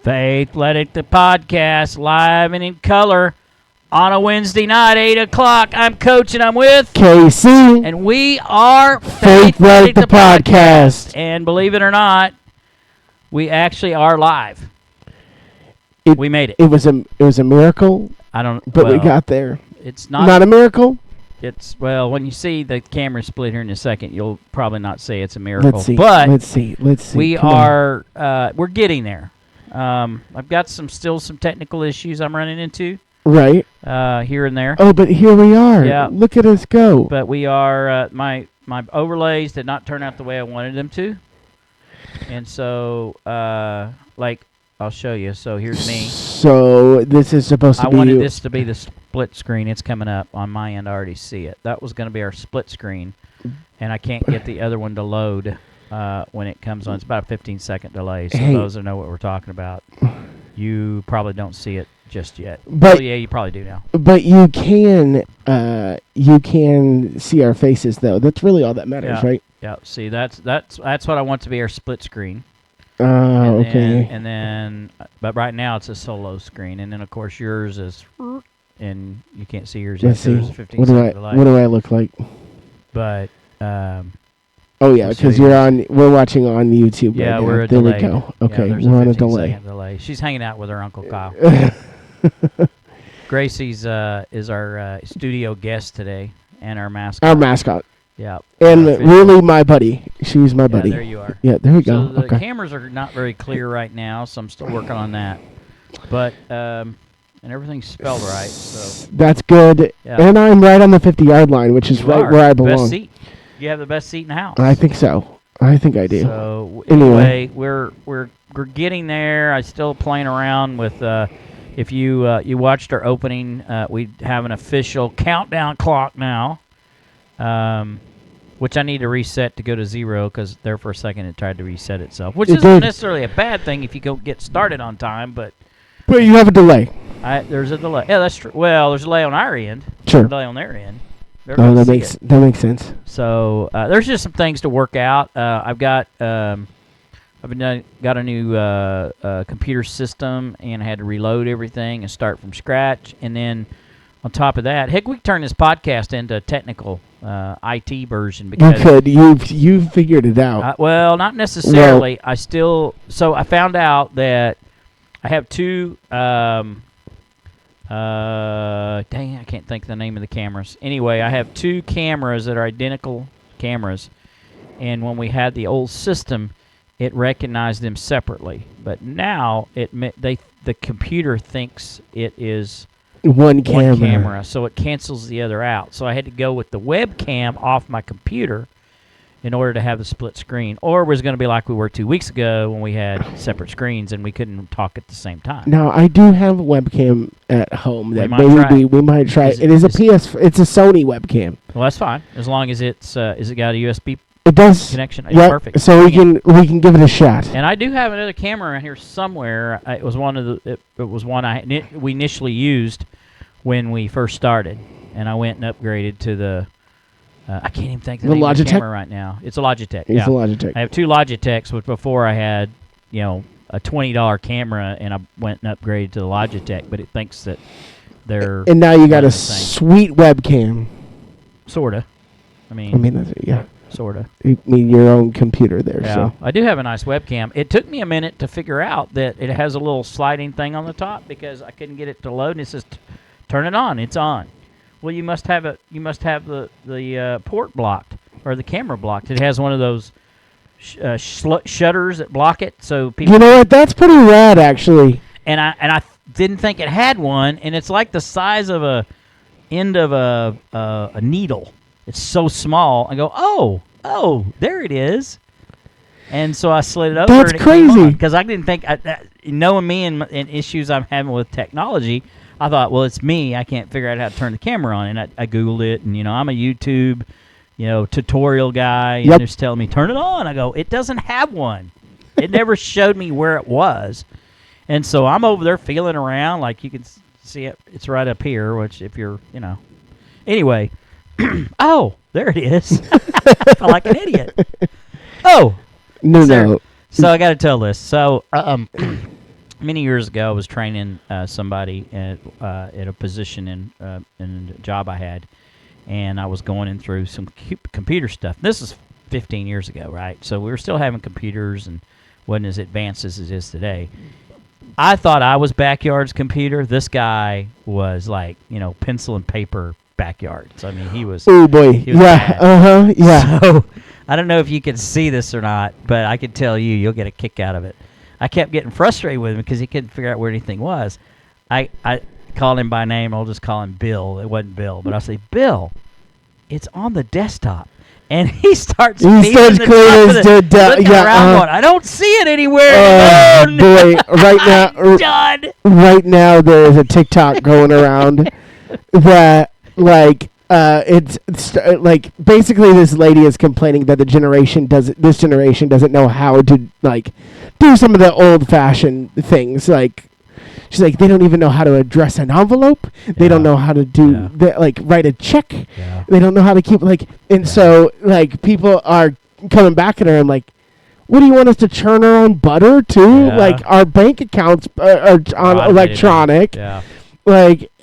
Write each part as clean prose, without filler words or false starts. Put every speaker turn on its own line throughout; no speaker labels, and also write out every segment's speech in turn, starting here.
Faithletic The Podcast, live and in color on a Wednesday night, 8 o'clock. I'm Coach and I'm with
KC.
And we are
Faithletic The Podcast.
And believe it or not, we actually are live. We made it.
It was a miracle. But we got there.
It's not
a miracle.
Well, when you see the camera split here in a second, you'll probably not say it's a miracle.
Let's see.
But
let's see.
We're getting there. I've got some technical issues I'm running into.
Right.
Here and there.
Oh, but here we are.
Yeah.
Look at us go.
But we are, my overlays did not turn out the way I wanted them to. And so, I'll show you. So here's me.
So this is supposed to be...
I wanted this to be the split screen. It's coming up on my end. I already see it. That was going to be our split screen. And I can't get the other one to load when it comes on. It's about a 15-second delay. So those that know what we're talking about, you probably don't see it just yet.
But
yeah, you probably do now.
But you can see our faces, though. That's really all that matters, right?
Yeah. See, that's what I want to be our split screen.
Okay.
And then, but right now it's a solo screen, and then of course yours is, and you can't see yours.
Let's see.
What
do I look like?
But
oh yeah, because we're watching on YouTube.
Yeah,
right
we're
there.
Delayed.
We go. Okay,
yeah,
we're on a delay.
She's hanging out with her Uncle Kyle. Gracie's is our studio guest today, and our mascot.
Our mascot.
Yeah.
And really my buddy. She's my buddy.
Yeah, there you are.
Yeah, there we go.
So the cameras are not very clear right now, so I'm still working on that. But, and everything's spelled right, so.
That's good. Yeah. And I'm right on the 50-yard line, which is right where I belong.
Best seat. You have the best seat in the house.
I think so. I think I do.
So, anyway, we're getting there. I'm still playing around with, if you watched our opening, we have an official countdown clock now. Which I need to reset to go to 0 because there for a second it tried to reset itself, which isn't necessarily a bad thing if you don't get started on time, but
you have a delay.
There's a delay. Yeah, that's true. Well, there's a delay on our end.
Sure.
A delay on their end.
That makes sense.
So there's just some things to work out. I've got got a new computer system, and I had to reload everything and start from scratch, and then on top of that, heck, we could turn this podcast into a technical IT version because
you figured it out.
Well, not necessarily. Well, I found out that I have two. Dang, I can't think of the name of the cameras. Anyway, I have two cameras that are identical cameras, and when we had the old system, it recognized them separately. But now the computer thinks it is one camera, so it cancels the other out. So I had to go with the webcam off my computer in order to have the split screen, or it was going to be like we were 2 weeks ago when we had separate screens and we couldn't talk at the same time.
Now I do have a webcam at home that we might try. It's a Sony webcam.
Well, that's fine as long as it's is it got a USB?
It does
connection. It's
perfect. So we can give it a shot.
And I do have another camera around here somewhere. It was one we initially used when we first started, and I went and upgraded to the. I can't even think of the name of the camera right now. It's a Logitech.
It's a Logitech.
I have two Logitechs, which before I had, a $20 camera, and I went and upgraded to the Logitech, but it thinks that they're.
And now you got a sweet webcam.
Sorta. I mean
that's it, yeah.
Sorta.
You need your own computer there.
Yeah,
so
I do have a nice webcam. It took me a minute to figure out that it has a little sliding thing on the top because I couldn't get it to load, and it says, "Turn it on." It's on. Well, you must have it. You must have the port blocked or the camera blocked. It has one of those shutters that block it, so people.
You know what? That's pretty rad, actually.
And I didn't think it had one, and it's like the size of a end of a needle. It's so small. I go, oh, there it is. And so I slid it over.
That's crazy.
Because I didn't think, knowing me and issues I'm having with technology, I thought, well, it's me. I can't figure out how to turn the camera on. And I Googled it, and, I'm a YouTube, tutorial guy. And they're just telling me, turn it on. I go, it doesn't have one. It never showed me where it was. And so I'm over there feeling around. Like you can see it. It's right up here, which if you're, Anyway. Oh, there it is. I felt like an idiot. Oh.
No.
So I got to tell this. So many years ago, I was training somebody at a position in a job I had, and I was going in through some computer stuff. This is 15 years ago, right? So we were still having computers and wasn't as advanced as it is today. I thought I was backyard's computer. This guy was like, pencil and paper backyards. I mean, he was.
Oh boy, yeah, yeah.
So I don't know if you can see this or not, but I can tell you'll get a kick out of it. I kept getting frustrated with him because he couldn't figure out where anything was. I called him by name. I'll just call him Bill. It wasn't Bill, but I'll say, Bill, it's on the desktop. And he starts cleaning
his
looking around going, I don't see it anywhere.
Boy, right now there is a TikTok going around that it's like basically this lady is complaining that this generation doesn't know how to do some of the old fashioned things. Like she's like, they don't even know how to address an envelope. They don't know how to do write a check. Yeah. They don't know how to keep so people are coming back at her and like, what do you want us to churn our own butter too? Yeah. Like our bank accounts are on electronic. Yeah.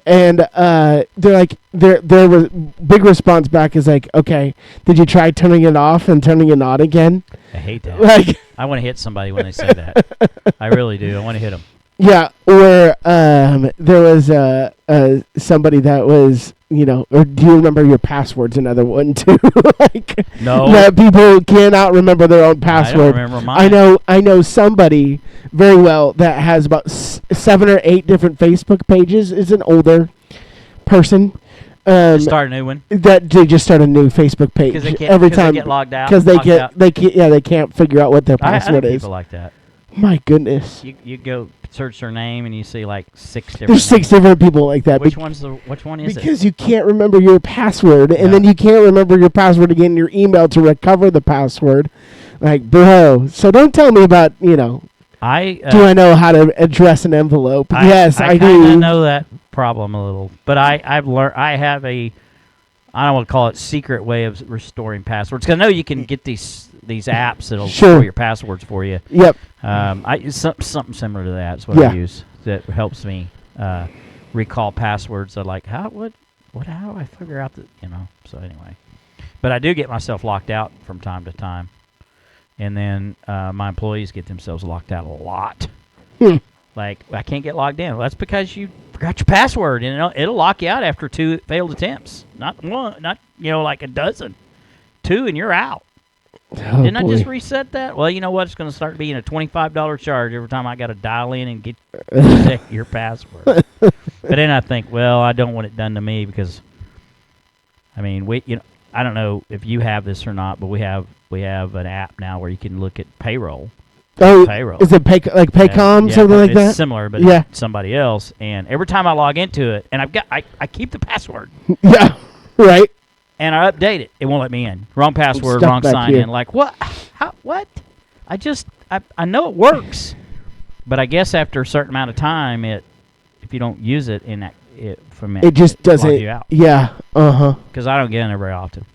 And they're like, their big response back is like, okay, did you try turning it off and turning it on again?
I hate that. I want to hit somebody when they say that. I really do. I want to hit them.
Yeah, or there was somebody that was, or do you remember your password's another one too?
No.
That people cannot remember their own password.
I don't remember mine.
I know somebody very well that has about 7 or 8 different Facebook pages. Is an older person.
Start a new one.
That they just start a new Facebook page every time
they get logged out.
Because they can't figure out what their password is.
People like that.
My goodness.
You go search their name and you see like 6 different.
There's 6 different people like that.
Which one is it?
Because you can't remember your password, and then you can't remember your password again in your email to recover the password. Like, bro. So don't tell me about do I know how to address an envelope? Yes, I do.
I know that problem a little, but I've learned. I have I don't want to call it secret way of restoring passwords. Because I know you can get these apps that'll store your passwords for you.
Yep.
Something similar to that is what I use that helps me recall passwords. How do I figure out that So anyway, but I do get myself locked out from time to time, and then my employees get themselves locked out a lot. Like, I can't get logged in. Well, that's because you forgot your password, and it'll lock you out after 2 failed attempts. Not one, not like a dozen. 2, and you're out.
Oh,
Didn't I just reset that? Well, you know what? It's going to start being a $25 charge every time I got to dial in and get your password. But then I think, well, I don't want it done to me because, I mean, I don't know if you have this or not, but we have an app now where you can look at payroll.
Oh,
payroll.
Is it Paycom, something like that?
It's similar, but it's somebody else. And every time I log into it, and I keep the password.
Yeah, right.
And I update it. It won't let me in. Wrong password, wrong sign in. Like, what? How? What? I know it works, but I guess after a certain amount of time, if you don't use it it just doesn't. You out.
Yeah.
Because I don't get in there very often.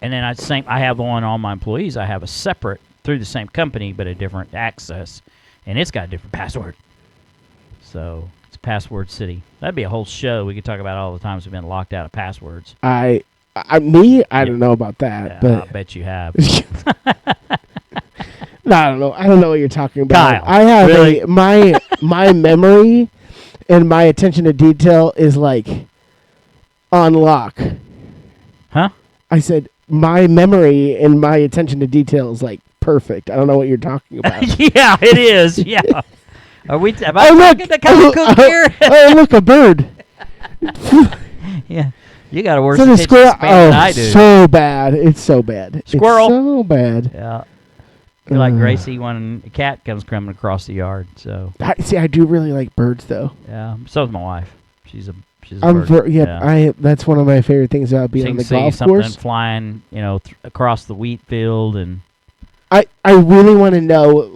And then I have one on my employees. I have a separate through the same company, but a different access, and it's got a different password. So it's Password City. That'd be a whole show. We could talk about all the times we've been locked out of passwords.
I don't know about that, but
I bet you have.
No, I don't know. I don't know what you're talking about.
Kyle,
I have
really?
my memory and my attention to detail is like on lock.
Huh?
I said my memory and my attention to detail is like perfect. I don't know what you're talking about.
Yeah, it is. Yeah. Am I talking to Kyle Cook here?
Oh, look, a bird.
Yeah. You got a worse
attention span
than I do.
So bad. It's so bad.
Squirrel.
It's so bad.
Yeah. You're like Gracie when a cat comes coming across the yard. So
I do really like birds, though.
Yeah. So is my wife. She's a bird.
That's one of my favorite things about being on the golf course.
Something flying, across the wheat field, and
I really want to know,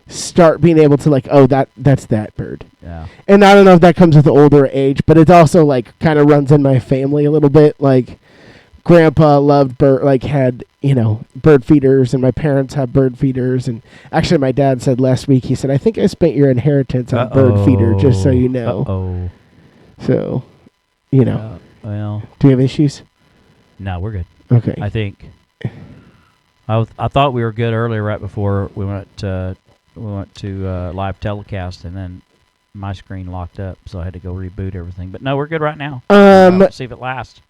start being able to that's that bird.
Yeah.
And I don't know if that comes with older age, but it also kind of runs in my family a little bit. Grandpa loved had bird feeders, and my parents have bird feeders. And actually, my dad said last week, he said, "I think I spent your inheritance on bird feeder, just so you know." So,
well,
do you have issues?
No, we're good.
Okay.
I think I thought we were good earlier, right before we went to live telecast, and then my screen locked up, so I had to go reboot everything. But no, we're good right now. See if it lasts.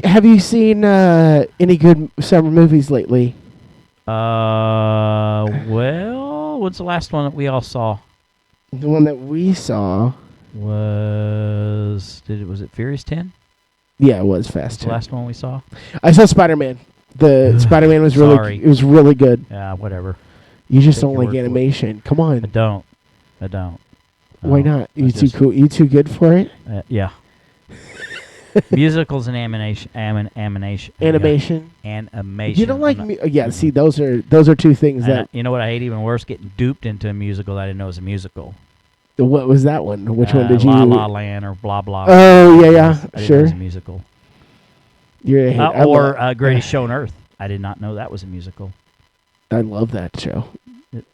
Have you seen any good summer movies lately?
Well, what's the last one that we all saw?
The one that we saw
was it Furious 10?
Yeah, it was Fast 10.
The last one we saw.
I saw Spider-Man. The Spider-Man was really it was really good.
Yeah, whatever.
You just don't like animation. Come on.
I don't.
Why not? You too cool. You too good for it?
Yeah. Musicals and animation.
Animation.
Animation.
You don't like see, those are two things that.
You know what I hate even worse? Getting duped into a musical that I didn't know was a musical.
What was that one? Which one did you?
La La Land or blah blah.
Oh yeah,
I
sure.
It was a musical. Or Greatest Show on Earth. I did not know that was a musical.
I love that show.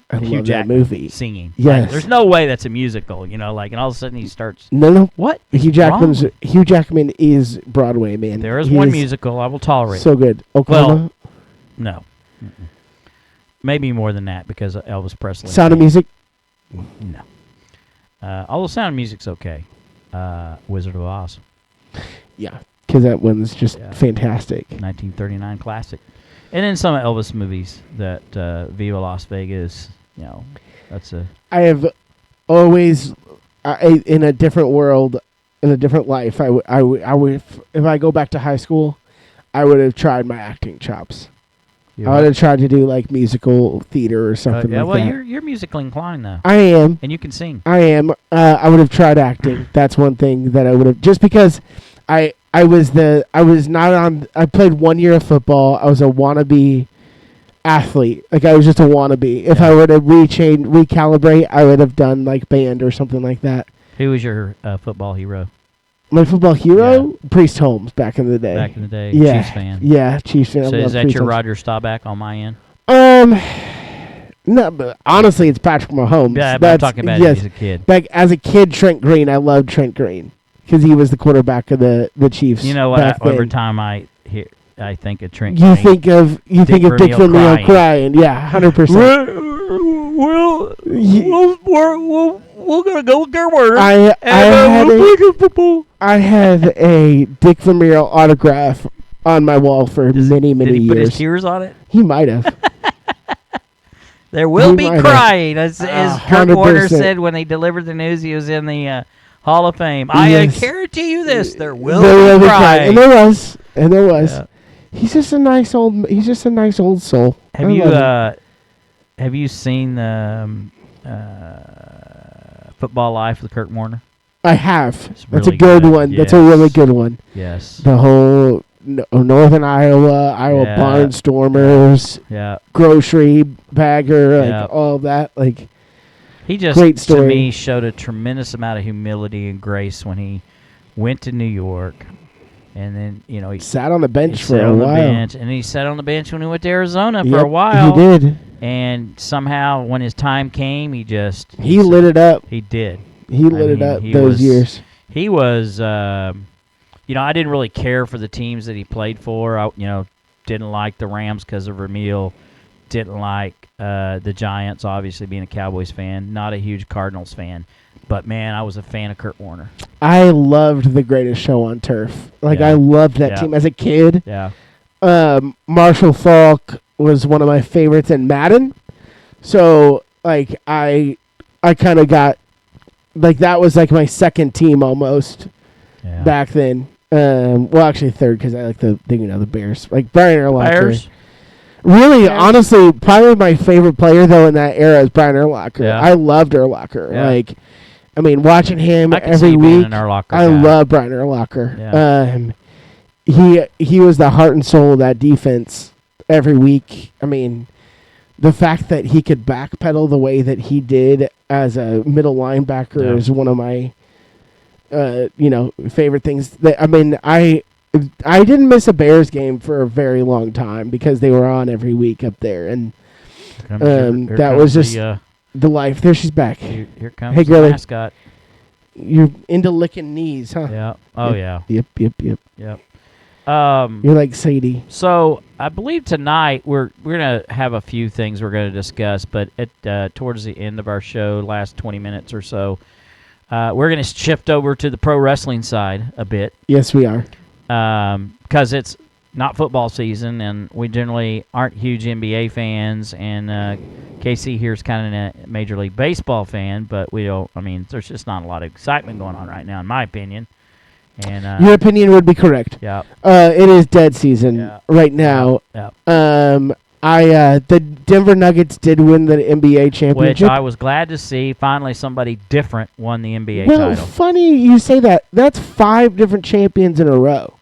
I
Hugh
love
Jackman
that movie.
Singing.
Yes.
Like, there's no way that's a musical, and all of a sudden he starts.
No.
What?
Hugh Jackman is Broadway, man.
There is one musical I will tolerate.
So good. Oklahoma?
Well, no. Mm-mm. Maybe more than that because of Elvis Presley.
Sound of Music?
No. Although Sound of Music's okay. Wizard of Oz.
Yeah, because that one's just fantastic.
1939 classic. And then some Elvis movies that Viva Las Vegas, that's a...
I have always, in a different world, in a different life, I would, if I go back to high school, I would have tried my acting chops. I would have tried to do like musical theater or something like that.
You're musically inclined though.
I am.
And you can sing.
I am. I would have tried acting. That's one thing that I would have, just because I played 1 year of football. I was a wannabe athlete. Like I was just a wannabe. If I were to recalibrate, I would have done like band or something like that.
Who was your football hero?
My football hero? Yeah. Priest Holmes back in the day.
Yeah. Chiefs fan.
Yeah, Chiefs fan.
So is that your Roger Staubach on my end?
No, but honestly, it's Patrick Mahomes.
Yeah, but I'm talking about as a kid.
Like as a kid, Trent Green. I loved Trent Green because he was the quarterback of the Chiefs.
You know what? Every time I think of Trent
you
Green.
think of Dick Vermeil crying. Yeah, 100%.
We're gonna go with Gerber.
I had a Dick Vermeil autograph on my wall for many years.
Did he put his tears on it?
He might have.
There will be crying, as Kurt Warner said when they delivered the news he was in the Hall of Fame. I guarantee you this: there will be crying.
And there was. Yeah. He's just a nice old soul.
Have you seen the Football Life with Kurt Warner?
I have.
That's
a good one.
Yes.
That's a really good one.
Yes.
The whole Northern Iowa Barnstormers, grocery bagger, all that. Like,
he just,
great story.
To me, showed a tremendous amount of humility and grace when he went to New York. And then, he
sat on the bench for a while.
And he sat on the bench when he went to Arizona for a while.
He did.
And somehow, when his time came, he
lit it up.
He did.
He lit it up those years.
He was, I didn't really care for the teams that he played for. I, didn't like the Rams because of Vermeil. Didn't like the Giants, obviously, being a Cowboys fan. Not a huge Cardinals fan. But, man, I was a fan of Kurt Warner.
I loved The Greatest Show on Turf. I loved that team as a kid.
Yeah.
Marshall Faulk was one of my favorites in Madden. So, I kind of got, that was, my second team almost back then. Well, actually third because I like the Bears. Like, Brian Urlacher. Bears? Really, honestly, probably my favorite player, though, in that era is Brian Urlacher. Yeah. I loved Urlacher. Yeah. Watching him every week, I love Brian Urlacher. Yeah. He was the heart and soul of that defense every week. The fact that he could backpedal the way that he did as a middle linebacker is one of my, favorite things. I didn't miss a Bears game for a very long time because they were on every week up there, and that was just the life. There she's back.
Here comes
hey,
the
girlie.
mascot.
You're into licking knees, huh?
Yeah. Oh, yeah.
Yep.
Yep.
You're like Sadie.
So I believe tonight we're gonna have a few things we're gonna discuss, but at towards the end of our show, last 20 minutes or so, we're gonna shift over to the pro wrestling side a bit.
Yes, we are.
Because it's not football season, and we generally aren't huge NBA fans, and Casey here's kind of a Major League Baseball fan, but we don't. I mean, there's just not a lot of excitement going on right now, in my opinion. And
your opinion would be correct.
Yeah.
It is dead season right now.
Yeah.
The Denver Nuggets did win the NBA championship,
which I was glad to see. Finally, somebody different won the NBA title.
Funny you say that. That's 5 different champions in a row.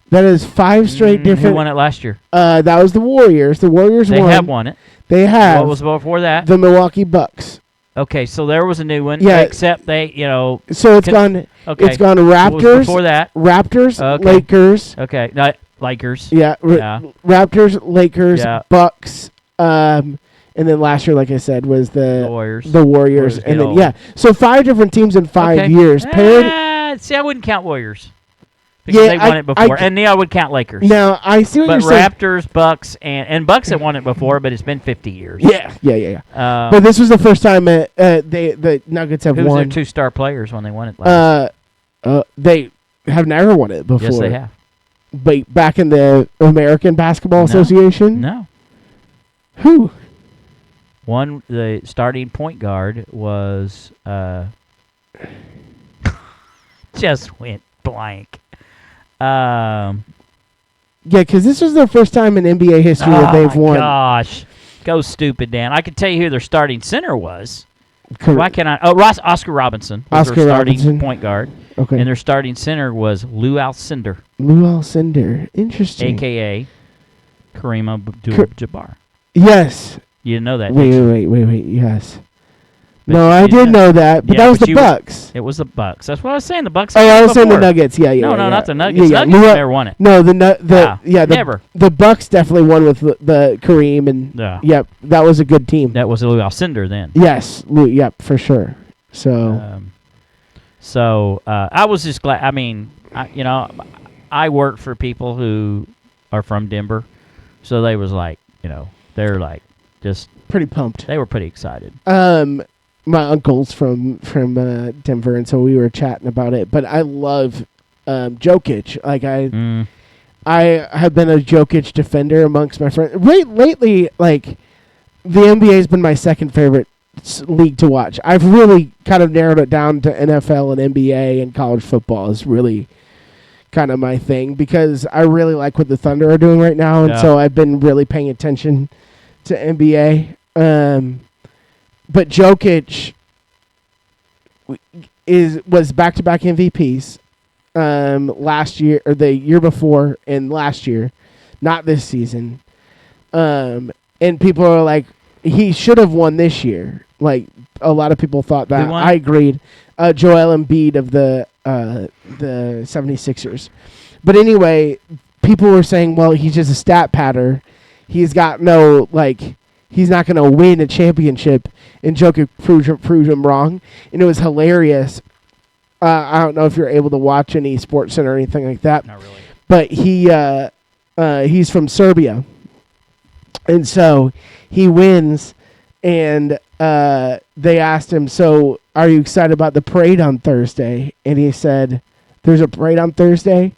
That is 5 straight different.
Who won it last year?
That was the Warriors. The Warriors won.
They have won it.
They have.
What was before that?
The Milwaukee Bucks.
Okay, so there was a new one.
Yeah.
Except they,
So it's gone.
Okay.
It's gone Raptors.
What was before that?
Raptors.
Okay.
Lakers.
Okay. No, Lakers.
Yeah. Raptors. Lakers.
Yeah.
Bucks. And then last year, like I said, was the
Warriors.
The Warriors, and then so 5 different teams in 5 years.
See, I wouldn't count Warriors because they won it before, and I would count Lakers.
Now I see what you're saying.
But Raptors, Bucks, and Bucks have won it before, but it's been 50 years.
Yeah. But this was the first time the Nuggets have
won.
Who's
their 2-star players when they won it last?
They have never won it before.
Yes, they have.
But back in the American Basketball Association?
No.
Who?
The starting point guard was just went blank.
Yeah, because this was the first time in NBA history that they've won.
Gosh, go stupid, Dan! I can tell you who their starting center was.
Correct.
Why can't I? Oh, Oscar Robinson was their starting point guard.
Okay.
And their starting center was Lou Alcindor.
Interesting.
AKA Kareem Abdul-Jabbar.
Yes.
You didn't know that,
Wait. Yes.
But
no, I did know that, but that was the Bucks.
It was the Bucks. That's what I was saying. The Bucks.
I was saying the Nuggets. Yeah.
No, not the Nuggets. Nuggets never won it.
No,
never.
The Bucks definitely won with the Kareem and yep, that was a good team.
That was Lou Alcindor then.
Yes, yep, for sure. So,
I was just glad. I mean, I work for people who are from Denver, so they was like, they're like just
pretty pumped.
They were pretty excited.
My uncle's from Denver, and so we were chatting about it. But I love Jokic. Like I have been a Jokic defender amongst my friends. Lately, like the NBA has been my second favorite league to watch. I've really kind of narrowed it down to NFL and NBA, and college football is really kind of my thing because I really like what the Thunder are doing right now, and so I've been really paying attention to NBA. But Jokic was back-to-back MVPs last year or the year before and last year, not this season. And people are like, he should have won this year. Like a lot of people thought that. I agreed. Joel Embiid of the 76ers. But anyway, people were saying, well, he's just a stat patter. He's got no he's not going to win a championship, and Jokic proved him wrong, and it was hilarious. I don't know if you're able to watch any Sports Center or anything like that.
Not really.
But he's from Serbia, and so he wins, and they asked him, so are you excited about the parade on Thursday? And he said, there's a parade on Thursday?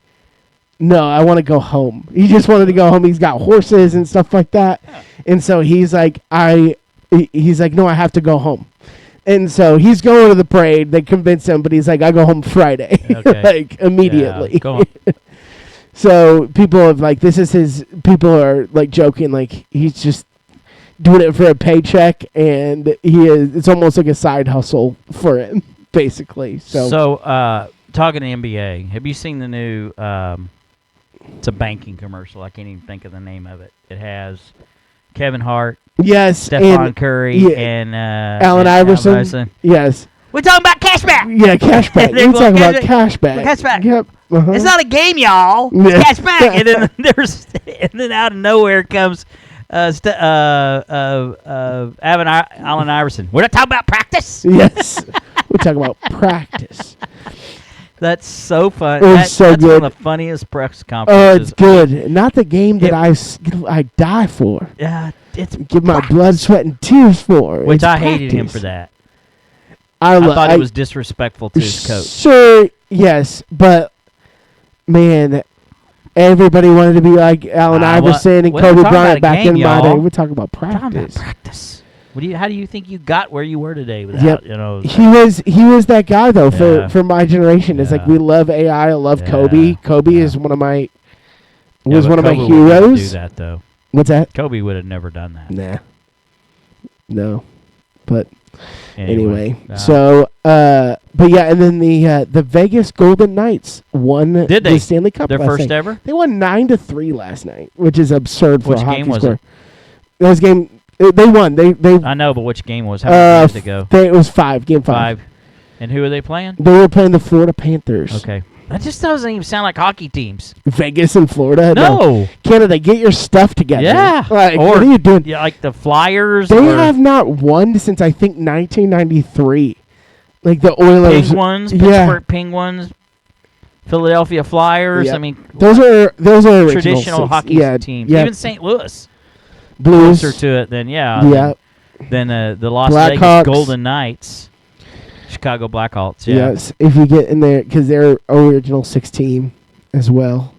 No, I want to go home. He just wanted to go home. He's got horses and stuff like that. And so he's like, no, I have to go home. And so he's going to the parade. They convince him, but he's like, I go home Friday. Okay. Immediately.
Yeah, go on.
So people have people are joking, he's just doing it for a paycheck, and it's almost like a side hustle for him, basically. So
talking to NBA, have you seen the new, it's a banking commercial. I can't even think of the name of it. It has Kevin Hart,
yes,
Stephon Curry, and
Allen Iverson. Yes.
We're talking about cashback.
Yeah, cashback.
They're
We're talking about
cashback.
cashback.
Cashback.
Yep. Uh-huh.
It's not a game, y'all.
Yeah.
It's cashback. And then out of nowhere comes Allen Iverson. We're not talking about practice.
Yes. We're talking about practice.
That's so fun.
That's
That's
good.
one of the funniest press
Oh,
conferences.
it's good. Not the game that I die for.
It's
Give my blood, sweat, and tears for.
which
It's
I hated him
practice.
for that.
I
thought it was disrespectful to his coach.
Sure, yes, but man, everybody wanted to be like Allen Iverson and
we're not
Kobe
talking about
Bryant
a
back
game,
in my
y'all.
day. We're talking about
We're talking about
practice.
practice. How do you think you got where you were today without,
Yep. He was that guy though
Yeah.
for my generation. It's like
Yeah.
we love AI. I love
Yeah.
Kobe. Kobe
Yeah.
is one of my
Yeah,
was
but
one of my
Kobe would never do
heroes.
that, though.
What's that?
Kobe would have never done that.
Nah. No. But anyway.
uh,
So but yeah, and then the Vegas Golden Knights won
Did they?
the Stanley Cup
their
last
first
night.
ever?
They won 9-3 last night, which is absurd for
Which
a hockey
game was
score.
it?
That was game. They won. They
I know, but which game was? How many games to go?
it was game five.
And who are they playing?
They were playing the Florida Panthers.
Okay. That just doesn't even sound like hockey teams.
Vegas and Florida.
No.
Canada, get your stuff together.
Yeah.
Like,
Or-
what are you doing?
Yeah, like the Flyers.
They
or
have not won since I think 1993. Like the Oilers.
Penguins,
Yeah.
Pittsburgh Penguins, Philadelphia Flyers.
Yep.
I mean,
Those are original
traditional
six.
hockey
Yeah,
teams.
Yeah.
Even St. Louis.
Blues.
Closer to it than
Yeah.
than the Las
Blackhawks.
Vegas Golden Knights, Chicago Blackhawks. Yeah.
Yes, if you get in there, because they're original 6 team as well.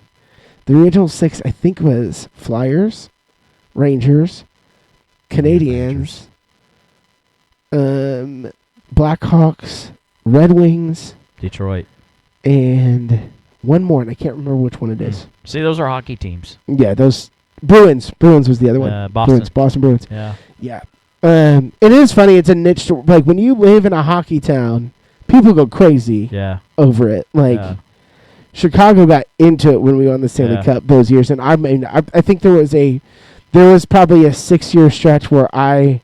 The original 6, I think, was Flyers, Rangers, Canadiens, Blackhawks, Red Wings,
Detroit.
and one more, and I can't remember which one it is.
See, those are hockey teams.
Yeah, those Bruins. Bruins was the other one.
Boston.
Boston Bruins.
Yeah.
Yeah. It is funny. It's a niche. Like when you live in a hockey town, people go crazy
Yeah.
over it. Like
Yeah.
Chicago got into it when we won the Stanley
Yeah.
Cup those years, and I think there was probably a 6-year stretch where I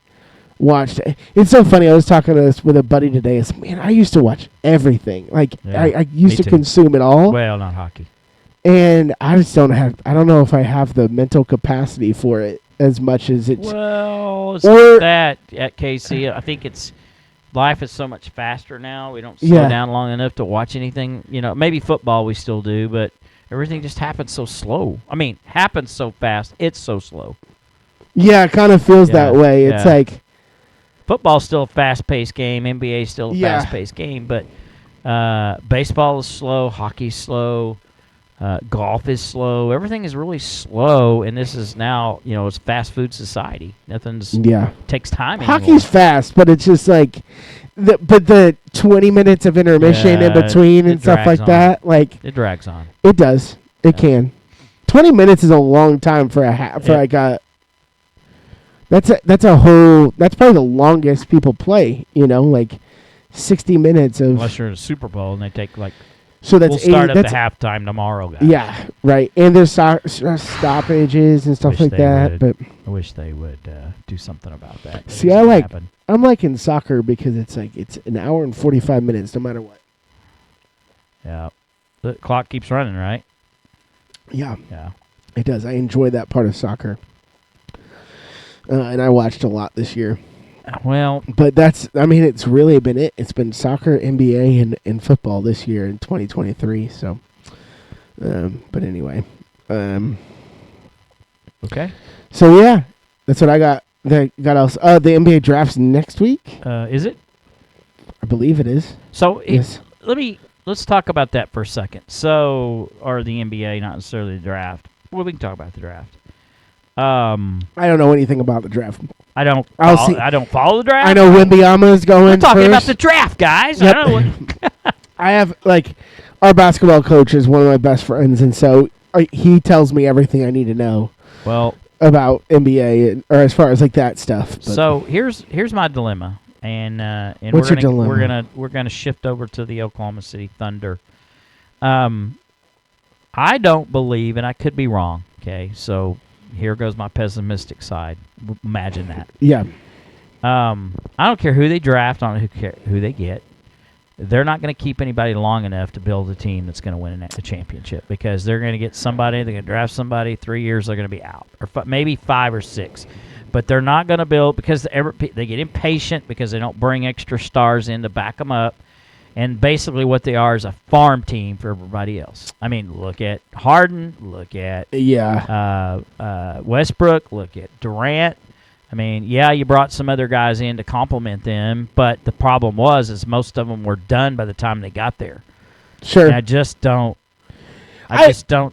watched. It's so funny. I was talking to this with a buddy today. It's, man, I used to watch everything. Like
Yeah,
I used to
too.
consume it all,
Well, not hockey.
and I just don't have. I don't know if I have the mental capacity for it as much as it's.
Well, it's
Or-
that at KC. I think it's life is so much faster now. We don't slow
Yeah.
down long enough to watch anything. Maybe football we still do, but everything just happens so slow. I mean, happens so fast. It's so slow.
Yeah, it kind of feels
Yeah,
that way. It's
yeah.
like.
Football's still a fast-paced game. NBA is still a
Yeah.
fast-paced game, but baseball is slow. Hockey's slow. Golf is slow. Everything is really slow, and this is now, it's fast food society. Nothing's
Yeah.
takes time
Hockey's
anymore.
fast, but it's just like, the 20 minutes of intermission in
Yeah,
between and
it
stuff like
drags on.
that, like
It drags on.
it does. It
Yeah.
can. 20 minutes is a long time for
Yeah.
like a. That's probably the longest people play. Like 60 minutes of.
Unless you're in a Super Bowl and they take
So that's
we'll start
80,
at the
that's
halftime tomorrow, guys.
yeah, right. And there's stoppages and stuff
Wish
like
they
that.
would.
But
I wish they would do something about that. It
See,
doesn't
I like-
happen.
I'm liking soccer because it's an hour and 45 minutes no matter what.
Yeah. The clock keeps running, right?
Yeah.
Yeah.
It does. I enjoy that part of soccer. And I watched a lot this year.
Well,
But it's really been it. It's been soccer, NBA, and football this year in 2023. So, but anyway.
okay.
So, yeah, that's what I got. Got else. The NBA draft's next week.
Is it?
I believe it is.
So
Yes.
let's talk about that for a second. So, or the NBA, not necessarily the draft. Well, we can talk about the draft.
I don't know anything about the draft.
I don't.
I'll
follow,
see.
I don't follow the draft.
I know Wembanyama is going
We're talking about
first.
the draft, guys.
Yep.
I know what,
I have, our basketball coach is one of my best friends, and so he tells me everything I need to know
well,
about NBA, or as far as, that stuff. But
so here's my dilemma, and
What's your dilemma?
we're gonna shift over to the Oklahoma City Thunder. I don't believe, and I could be wrong. Okay, so here goes my pessimistic side. Imagine that.
yeah.
I don't care who they draft. I don't care who they get. they're not going to keep anybody long enough to build a team that's going to win a championship, because they're going to get somebody, they're going to draft somebody, 3 years they're going to be out, or maybe 5 or 6. But they're not going to build, because they get impatient because they don't bring extra stars in to back them up. And basically what they are is a farm team for everybody else. I mean, look at Harden, look at Westbrook, look at Durant. I mean, yeah, you brought some other guys in to complement them, but the problem is most of them were done by the time they got there.
Sure.
And I just don't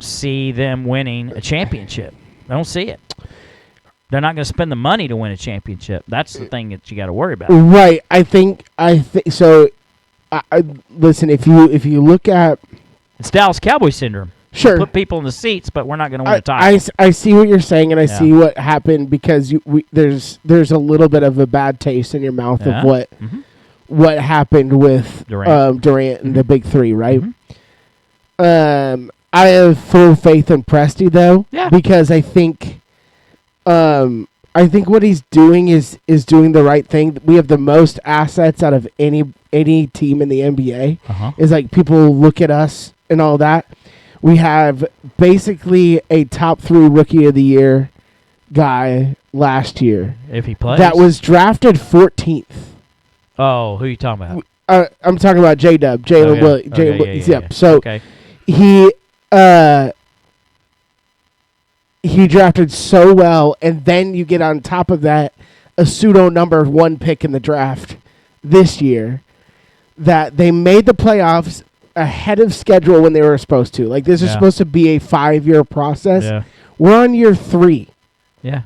see them winning a championship. I don't see it. They're not going to spend the money to win a championship. That's the thing that you got to worry about.
Right. I think so. Listen, if you look at,
it's Dallas Cowboy syndrome.
Sure,
we'll put people in the seats, but we're not going to win a title.
I see what you're saying, and I see what happened, because there's a little bit of a bad taste in your mouth of what happened with Durant and the big three, right? I have full faith in Presti though, because I think what he's doing is doing the right thing. We have the most assets out of any team in the NBA. Is like, people look at us and all that. We have basically a top 3 rookie of the year guy last year.
If he plays.
That was drafted 14th.
Oh, who are you talking about?
I'm talking about J-Dub. Jalen Williams.
Yeah.
So he drafted so well, and then you get on top of that a pseudo number 1 pick in the draft this year, that they made the playoffs ahead of schedule when they were supposed to. Like, this is supposed to be a 5-year process. Yeah. We're on year 3.
Yeah.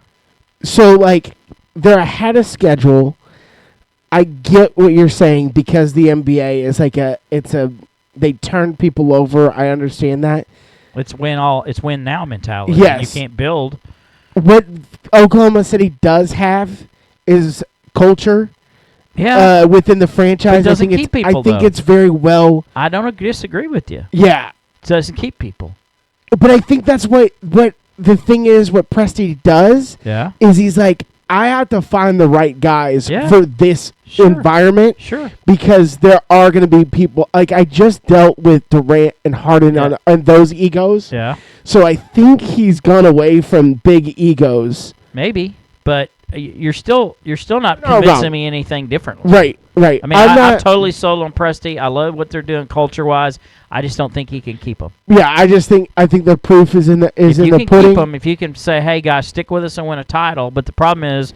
So, like, they're ahead of schedule. I get what you're saying, because the NBA is like they turn people over. I understand that.
It's win now mentality.
Yes.
You can't build.
What Oklahoma City does have is culture.
Yeah.
Within the franchise.
I think
it's very well.
I don't disagree with you.
Yeah.
It doesn't keep people.
But I think that's what the thing is, what Presti does.
Yeah.
Is he's like, I have to find the right guys for this environment.
Sure.
Because there are going to be people, like, I just dealt with Durant and Harden on those egos.
Yeah.
So I think he's gone away from big egos.
Maybe, but you're still not convincing me anything differently.
Right.
I mean, I'm totally sold on Presti. I love what they're doing culture-wise. I just don't think he can keep them.
Yeah, I think the proof is in the pudding. If you can keep them,
if you can say, hey, guys, stick with us and win a title. But the problem is,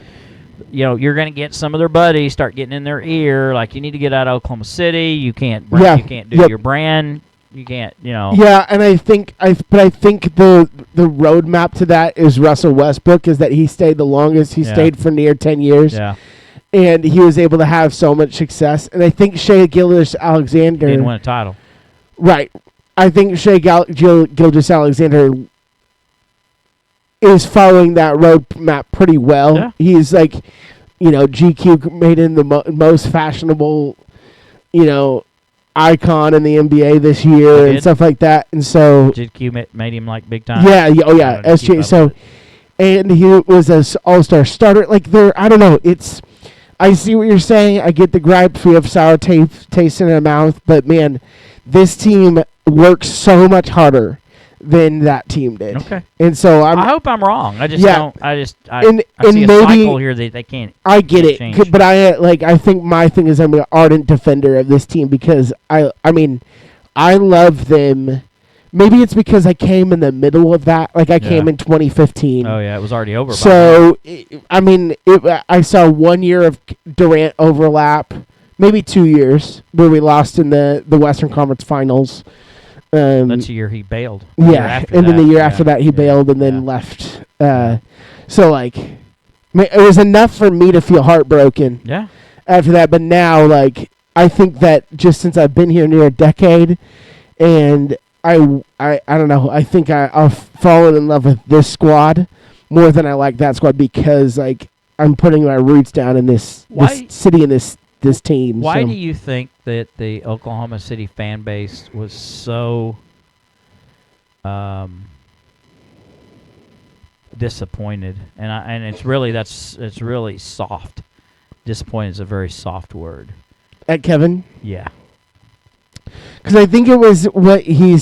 you're going to get some of their buddies start getting in their ear, like, you need to get out of Oklahoma City. You can't do your brand. You can't,
Yeah, and I think the roadmap to that is Russell Westbrook, is that he stayed the longest. He stayed for near 10 years.
Yeah.
And he was able to have so much success. And I think Shai Gilgeous-Alexander
didn't win a title.
Right. I think Shai Gilgeous-Alexander is following that roadmap pretty well. Yeah. He's like, GQ made him the most fashionable, icon in the NBA this year and stuff like that. And so
GQ made him like big time.
Yeah. Oh yeah. SJ. So, and he was an all-star starter. Like, I don't know. I see what you're saying. I get the gripe. We have sour taste in our mouth, but man, this team works so much harder than that team did.
Okay.
And so
I hope I'm wrong. I just don't. I see a cycle here that they can't.
I get it,
change.
But I think my thing is, I'm an ardent defender of this team, because I love them. Maybe it's because I came in the middle of that. Like, I came in 2015.
Oh yeah, it was already over.
So I saw 1 year of Durant overlap, maybe 2 years where we lost in the Western Conference Finals.
That's the year he bailed.
Yeah, and then the year after that he bailed and then left. So, like, it was enough for me to feel heartbroken.
Yeah.
After that, but now, like, I think that just since I've been here near a decade, and I don't know, I think I've fallen in love with this squad more than I like that squad, because, like, I'm putting my roots down in this city and this team.
Why do you think that the Oklahoma City fan base was so disappointed? And it's really soft. Disappointed is a very soft word.
At Kevin?
Yeah.
Because I think it was what he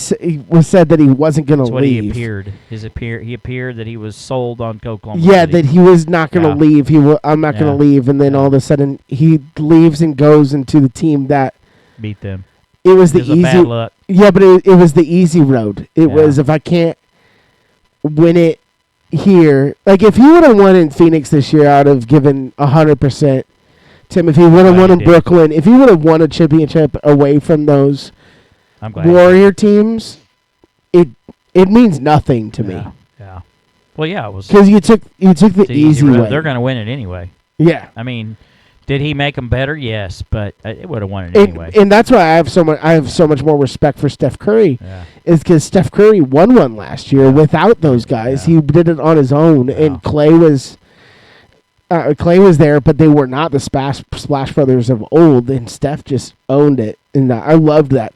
was said that he wasn't going to leave.
What he appeared. He appeared that he was sold on Oklahoma
Yeah,
City.
that he was not going to leave. I'm not going to leave. And then all of a sudden he leaves and goes into the team that
beat them.
It was the easy.
Bad luck.
Yeah, but it was the easy road. It was, if I can't win it here, like if he would have won in Phoenix this year, I'd have given 100%. Tim, if he would have won in Brooklyn, if he would have won a championship away from those Warrior teams, it means nothing to me.
Yeah. Well, yeah, it was
because you took the easy way.
They're going to win it anyway.
Yeah.
I mean, did he make them better? Yes, but it would have won it anyway.
And that's why I have so much more respect for Steph Curry.
Yeah.
Is because Steph Curry won one last year without those guys. Yeah. He did it on his own, and Clay was there, but they were not the Splash Brothers of old. And Steph just owned it, and I loved that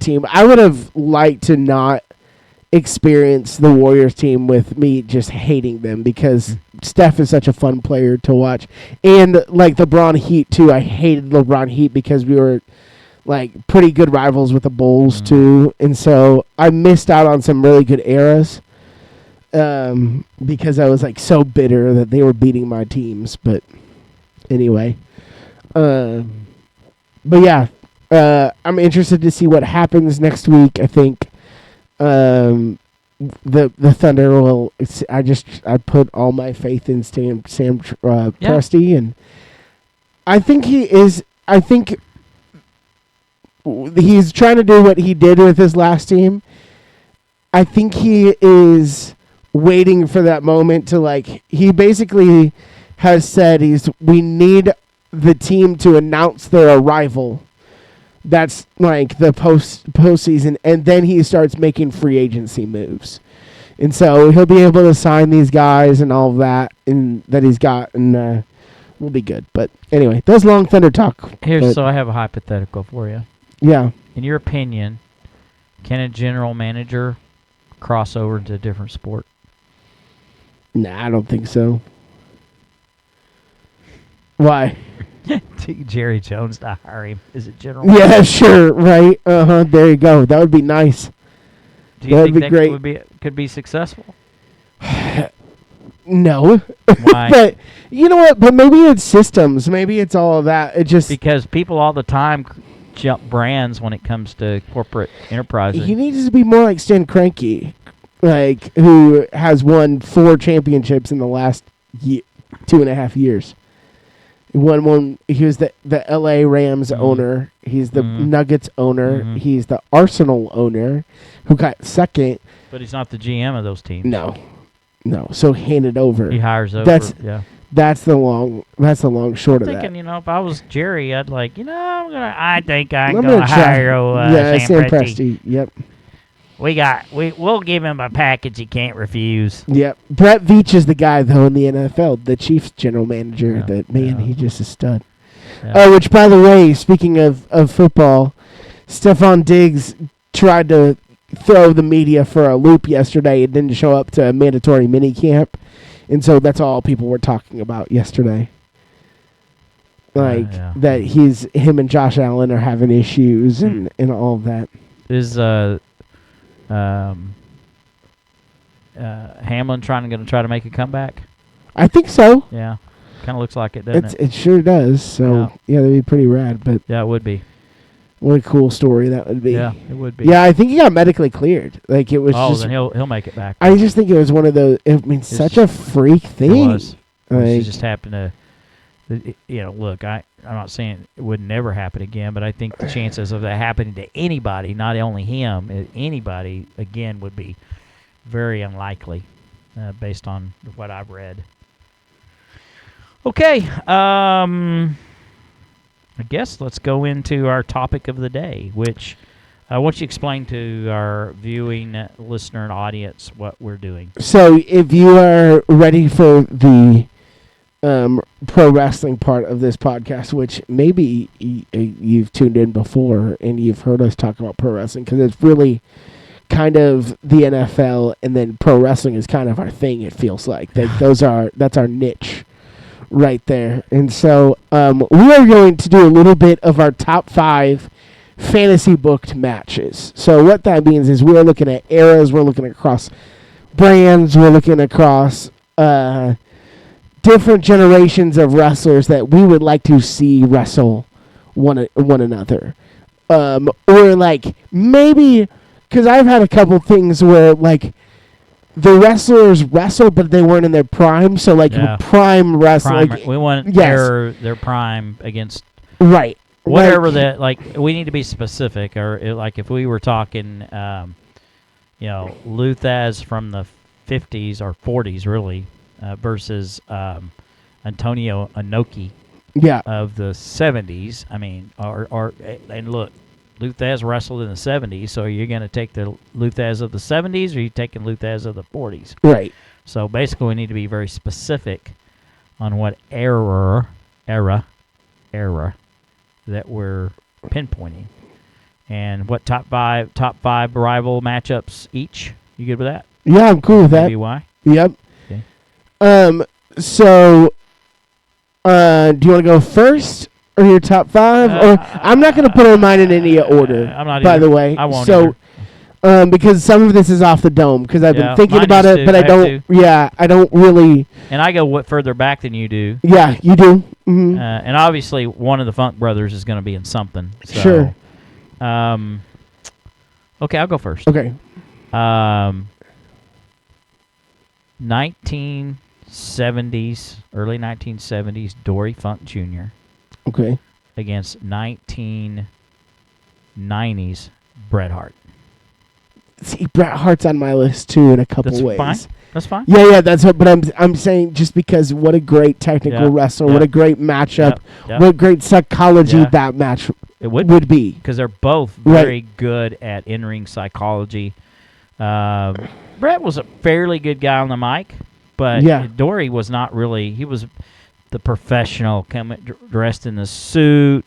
team. I would have liked to not experience the Warriors team with me just hating them because Steph is such a fun player to watch. And like LeBron Heat too. I hated LeBron Heat because we were like pretty good rivals with the Bulls too. And so I missed out on some really good eras because I was like so bitter that they were beating my teams. But anyway, but yeah, I'm interested to see what happens next week. I think the Thunder will. I put all my faith in Sam Presti, and I think he is. I think he's trying to do what he did with his last team. I think he is waiting for that moment to he basically has said we need the team to announce their arrival. That's like the postseason, and then he starts making free agency moves. And so he'll be able to sign these guys and all of that and that he's got, and we'll be good. But anyway, that's long Thunder talk.
So I have a hypothetical for you.
Yeah.
In your opinion, can a general manager cross over into a different sport?
Nah, I don't think so. Why?
Jerry Jones to hire him as a general
manager.
Yeah,
sure, right. There you go. That would be nice.
Do you think that could be successful?
No.
Why?
But you know what? But maybe it's systems. Maybe it's all of that. It just
because people all the time jump brands when it comes to corporate enterprises.
He needs to be more like Stan Kroenke, who has won 4 championships in the last 2.5 years. He won one. He was the L.A. Rams owner. He's the Nuggets owner. He's the Arsenal owner, who got second.
But he's not the GM of those teams.
No. So hand it over.
He hires over.
That's the long short of that.
Thinking, if I was Jerry, I'd I think I'm gonna hire Sam Presti.
Yep.
We'll give him a package he can't refuse.
Yep. Brett Veach is the guy though in the NFL, the Chiefs general manager. He's just a stud. Yeah. Which, by the way, speaking of football, Stephon Diggs tried to throw the media for a loop yesterday and didn't show up to a mandatory mini camp, and so that's all people were talking about yesterday. That him and Josh Allen are having issues and all of that.
Is Hamlin going to try to make a comeback?
I think so.
Yeah, kind of looks like it, doesn't it?
It sure does. So yeah, that'd be pretty rad. But
yeah, it would be.
What a cool story that would be.
Yeah, it would be.
Yeah, I think he got medically cleared. It was.
Oh, then he'll make it back.
I just think it was one of those. I mean, such a freak thing.
It was. It just happened to. Look, I'm not saying it would never happen again, but I think the chances of that happening to anybody, not only him, anybody, again, would be very unlikely based on what I've read. Okay. I guess let's go into our topic of the day, which I want you to explain to our viewing listener and audience what we're doing.
So if you are ready for the pro wrestling part of this podcast, which maybe you've tuned in before and you've heard us talk about pro wrestling, because it's really kind of the NFL, and then pro wrestling is kind of our thing. It feels like that's our niche right there. And so we are going to do a little bit of our top 5 fantasy booked matches. So what that means is we're looking at eras, we're looking across brands, we're looking across different generations of wrestlers that we would like to see wrestle one another. Or like maybe, because I've had a couple things where like the wrestlers wrestled, but they weren't in their prime. So like prime wrestling.
We want their prime against whatever that, like, we need to be specific. Or like if we were talking, Luthaz from the 50s or 40s really versus Antonio Inoki of the 70s. I mean, and look, Luthaz wrestled in the 70s, so you're going to take the Luthaz of the 70s, or are you taking Luthaz of the 40s?
Right.
So basically, we need to be very specific on what era that we're pinpointing, and what top five rival matchups each. You good with that?
Yeah, I'm cool with that.
Maybe why?
Yep.
Okay.
So, do you want to go first? Or your top five? Or I'm not going to put mine in any order.
I'm not.
By
either.
the way,
I won't.
So, because some of this is off the dome, because I've been thinking about it, but I don't. Yeah, I don't really.
And I go further back than you do.
Yeah, you do. Mm-hmm.
And obviously, one of the Funk brothers is going to be in something. So,
sure.
Okay, I'll go first.
Okay.
1970s, early 1970s, Dory Funk Jr.
Okay.
Against 1990s Bret Hart.
See, Bret Hart's on my list too in a couple ways.
That's fine.
Yeah, that's what. But I'm saying just because what a great technical wrestler, what a great matchup, what great psychology that match would be.
Because they're both very good at in-ring psychology. Bret was a fairly good guy on the mic, but Dory was not really. He was the professional, dressed in the suit,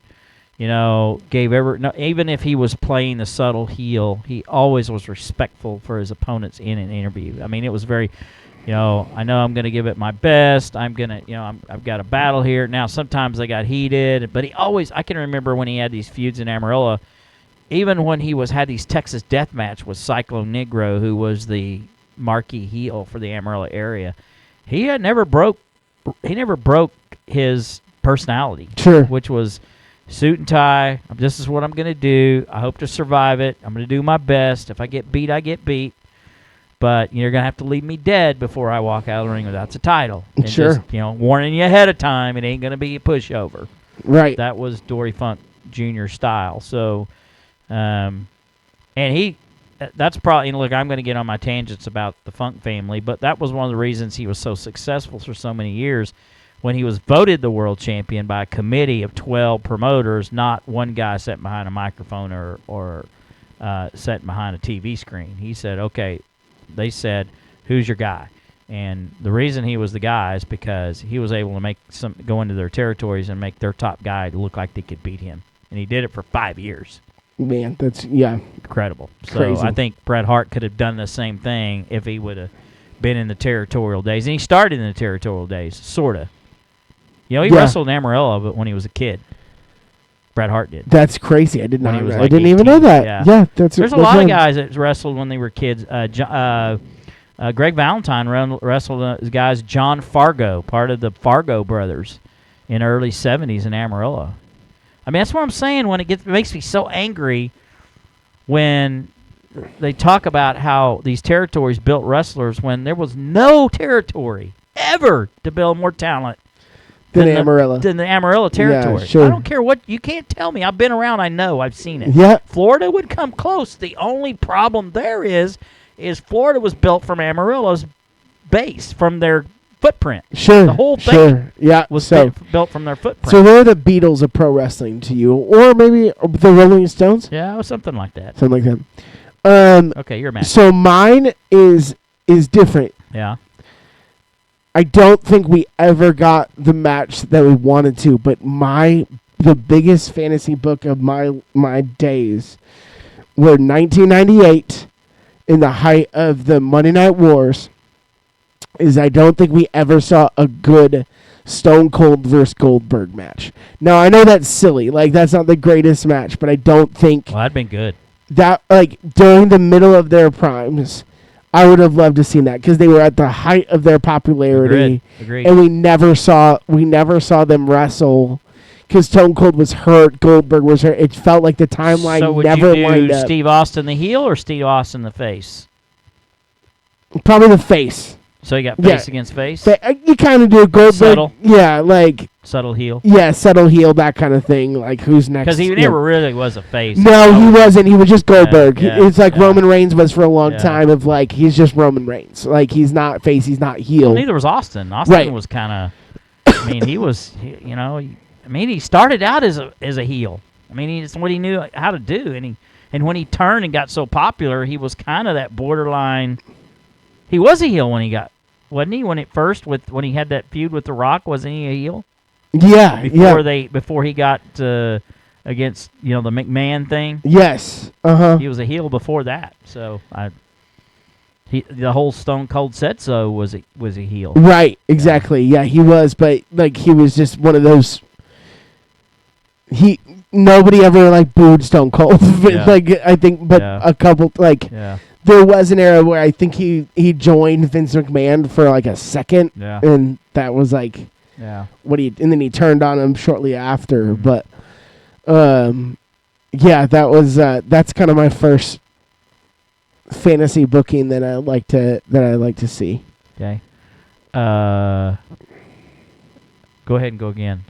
even if he was playing the subtle heel, he always was respectful for his opponents in an interview. I mean, it was very, I know I'm going to give it my best. I'm going to, I've got a battle here. Now, sometimes they got heated, but I can remember when he had these feuds in Amarillo, even when he had these Texas Death Match with Cyclone Negro, who was the marquee heel for the Amarillo area. He never broke his personality, which was suit and tie. This is what I'm going to do. I hope to survive it. I'm going to do my best. If I get beat, I get beat. But you're going to have to leave me dead before I walk out of the ring without the title. And just, warning you ahead of time, it ain't going to be a pushover.
Right.
That was Dory Funk Jr. style. So, and that's probably, look, I'm going to get on my tangents about the Funk family, but that was one of the reasons he was so successful for so many years. When he was voted the world champion by a committee of 12 promoters, not one guy sitting behind a microphone or sitting behind a TV screen. He said, okay, they said, who's your guy? And the reason he was the guy is because he was able to go into their territories and make their top guy look like they could beat him. And he did it for 5 years.
Man, that's, incredible.
So I think Bret Hart could have done the same thing if he would have been in the territorial days. And he started in the territorial days, sort of. He wrestled in Amarillo, but when he was a kid, Bret Hart did.
That's crazy. I did not.
I
didn't even know that. Yeah,
there's a lot of guys that wrestled when they were kids. Greg Valentine wrestled guys. John Fargo, part of the Fargo brothers, in early '70s in Amarillo. I mean, that's what I'm saying. When it makes me so angry when they talk about how these territories built wrestlers when there was no territory ever to build more talent.
Than the
Amarillo territory.
Yeah, sure.
I don't care what, you can't tell me. I've been around, I know, I've seen it.
Yeah.
Florida would come close. The only problem there is Florida was built from Amarillo's base, from their footprint.
Sure.
The whole thing was built from their footprint.
So they're the Beatles of pro wrestling to you, or maybe the Rolling Stones?
Yeah, or something like that.
Something like that.
Okay, you're mad.
So mine is different.
Yeah.
I don't think we ever got the match that we wanted to, but the biggest fantasy book of my days were 1998, in the height of the Monday Night Wars, is I don't think we ever saw a good Stone Cold versus Goldberg match. Now, I know that's silly. Like, that's not the greatest match, but I don't think
Well, that'd been good.
that, like, during the middle of their primes, I would have loved to seen that because they were at the height of their popularity.
Agreed.
And we never saw them wrestle because Stone Cold was hurt, Goldberg was hurt. It felt like the timeline
so would
never
you
lined
do
up.
Steve Austin the heel or Steve Austin the face?
Probably the face.
So you got face against face?
You kind of do Goldberg.
Subtle?
Yeah, like...
Subtle heel?
Yeah, subtle heel, that kind of thing. Like, who's next?
Because he never really was a face.
No, he wasn't. He was just Goldberg.
Yeah,
It's like Roman Reigns was for a long
Yeah.
time of, like, he's just Roman Reigns. Like, he's not face, he's not heel.
Well, neither was Austin. Austin was kind of... I mean, he started out as a heel. I mean, it's what he knew how to do. And when he turned and got so popular, he was kind of that borderline... He was a heel when he got... Wasn't he? When he had that feud with The Rock, wasn't he a heel?
Yeah,
Before he got against the McMahon thing.
Yes.
He was a heel before that. So the whole Stone Cold said so was a heel.
Right. Exactly. Yeah, he was, but like he was just one of those. Nobody ever like booed Stone Cold. Like I think, but a couple like. Yeah. There was an era where I think he joined Vince McMahon for like a second, and that was like, and then he turned on him shortly after.
Mm-hmm.
But, that was that's kind of my first fantasy booking that I like to see.
Okay, go ahead and go again.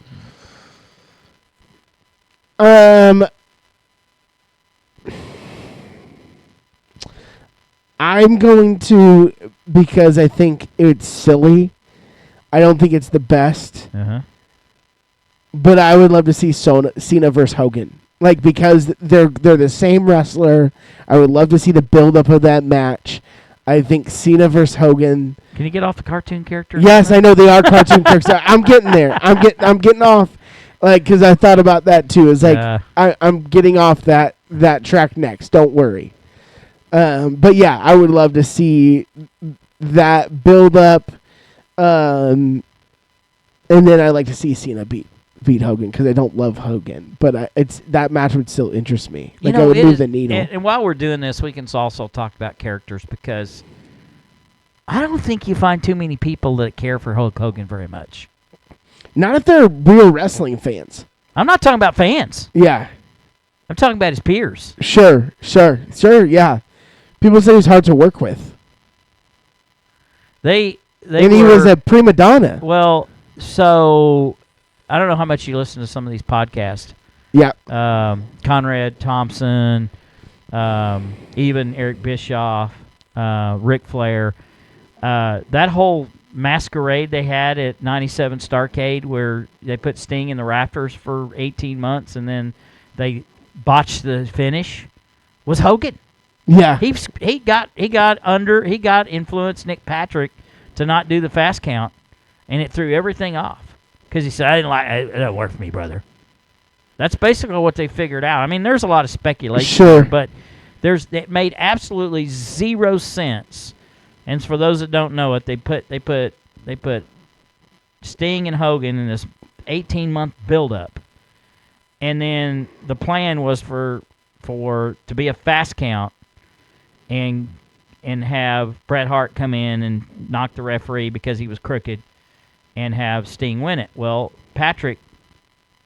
I'm going to, because I think it's silly. I don't think it's the best. But I would love to see Cena versus Hogan. Like, because they're the same wrestler. I would love to see the build-up of that match. I think Cena versus Hogan.
Can you get off the cartoon characters?
Yes, I know they are cartoon characters. I'm getting there. I'm getting off. Like, because I thought about that, too. It's like, I'm getting off that track next. Don't worry. But yeah, I would love to see that build up, and then I like to see Cena beat Hogan because I don't love Hogan, but that match would still interest me. Like I would move the needle.
And while we're doing this, we can also talk about characters because I don't think you find too many people that care for Hulk Hogan very much.
Not if they're real wrestling fans.
I'm not talking about fans.
Yeah,
I'm talking about his peers.
Sure, yeah. People say he's hard to work with.
He
was a prima donna.
Well, so I don't know how much you listen to some of these podcasts.
Yeah.
Conrad Thompson, even Eric Bischoff, Ric Flair. That whole masquerade they had at 97 Starrcade where they put Sting in the rafters for 18 months and then they botched the finish was Hogan.
Yeah,
he got influenced Nick Patrick to not do the fast count, and it threw everything off because he said I didn't like it. Don't work for me, brother. That's basically what they figured out. I mean, there's a lot of speculation, but it made absolutely zero sense. And for those that don't know it, they put Sting and Hogan in this 18-month buildup, and then the plan was for to be a fast count. And have Bret Hart come in and knock the referee because he was crooked and have Sting win it. Well, Patrick,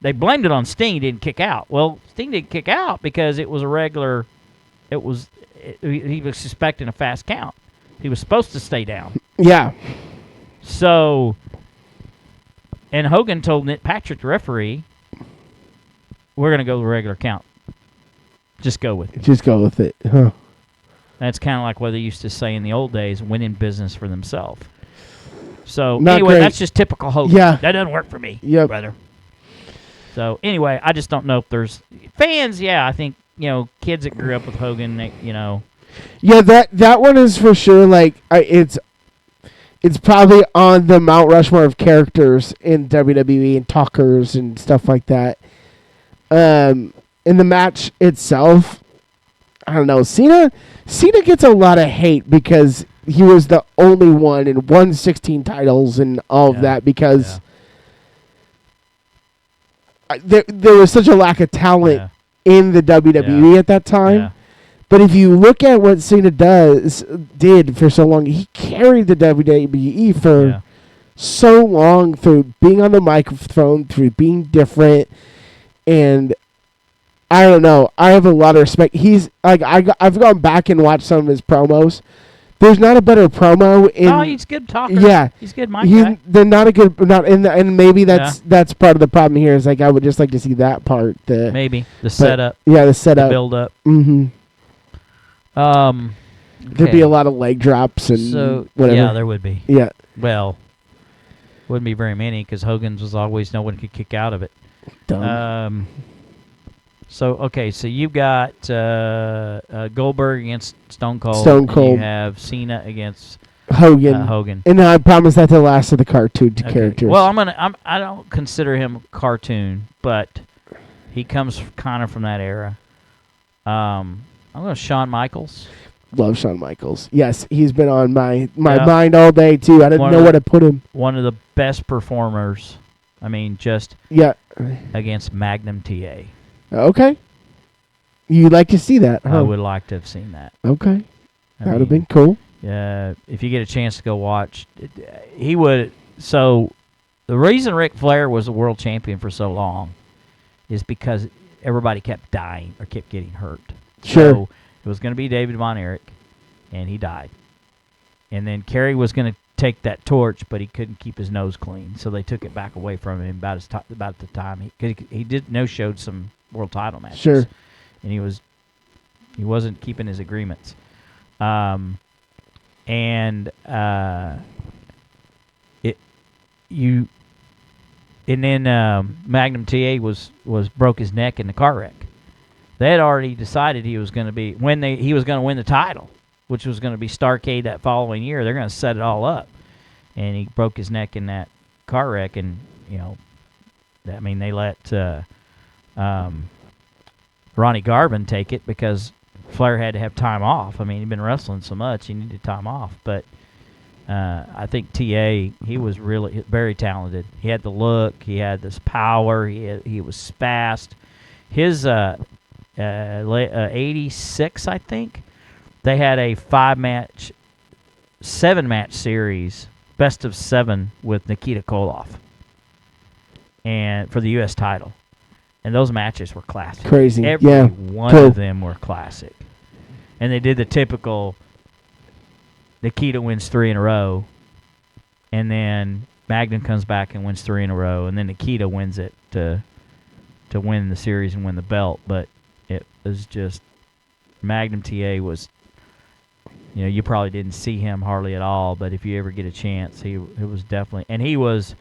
they blamed it on Sting. He didn't kick out. Well, Sting didn't kick out because it was a regular – he was suspecting a fast count. He was supposed to stay down.
Yeah.
So – and Hogan told Nick Patrick, the referee, we're going to go the regular count. Just go with it. Huh. That's kind of like what they used to say in the old days, winning business for themselves. So, anyway, that's just typical Hogan.
Yeah.
That doesn't work for me, brother. So, anyway, I just don't know if there's fans. Yeah, I think, kids that grew up with Hogan,
Yeah, that one is for sure, like, it's probably on the Mount Rushmore of characters in WWE and talkers and stuff like that. In the match itself, I don't know. Cena gets a lot of hate because he was the only one and won 16 titles and all of that because there was such a lack of talent in the WWE at that time.
Yeah.
But if you look at what Cena did for so long, he carried the WWE for so long through being on the microphone, through being different, and I don't know. I have a lot of respect. He's like I've gone back and watched some of his promos. There's not a better promo in.
Oh, he's a good talker.
Yeah,
he's a good mic guy.
They're not a good and maybe that's part of the problem here. Is like I would just like to see that part.
Maybe the setup.
Yeah, the setup,
the build up.
Mm-hmm.
Okay.
There'd be a lot of leg drops and whatever.
Yeah, there would be.
Yeah.
Well, wouldn't be very many because Hogan's was always no one could kick out of it.
Dumb.
So you've got Goldberg against Stone Cold.
Stone Cold.
You have Cena against
Hogan. And I promise that's the last of the cartoon characters.
Well, I don't consider him a cartoon, but he comes kind of from that era. I'm going to Shawn Michaels.
Love Shawn Michaels. Yes, he's been on my mind all day too. I didn't know where to put him.
One of the best performers. I mean, just against Magnum TA.
Okay. You'd like to see that, huh?
I would like to have seen that.
Okay. That would have been cool.
Yeah, if you get a chance to go watch, he would. So the reason Ric Flair was a world champion for so long is because everybody kept dying or kept getting hurt.
Sure.
So it was going to be David Von Erich, and he died. And then Kerry was going to take that torch, but he couldn't keep his nose clean, so they took it back away from him about the time he did no-showed some world title matches.
Sure.
And he wasn't keeping his agreements. Magnum TA was broke his neck in the car wreck. They had already decided he was going to win the title, which was going to be Starrcade that following year. They're going to set it all up, and he broke his neck in that car wreck, and they let Ronnie Garvin take it because Flair had to have time off. I mean, he'd been wrestling so much, he needed time off. But I think TA, he was really very talented. He had the look, he had this power, he was fast. His 86, I think, they had a 7-match series, best of 7 with Nikita Koloff, and for the U.S. title. And those matches were classic.
Crazy.
Every one of them were classic. And they did the typical Nikita wins 3 in a row, and then Magnum comes back and wins 3 in a row, and then Nikita wins it to win the series and win the belt. But it was just Magnum TA was, you probably didn't see him hardly at all, but if you ever get a chance, it was definitely, and he was,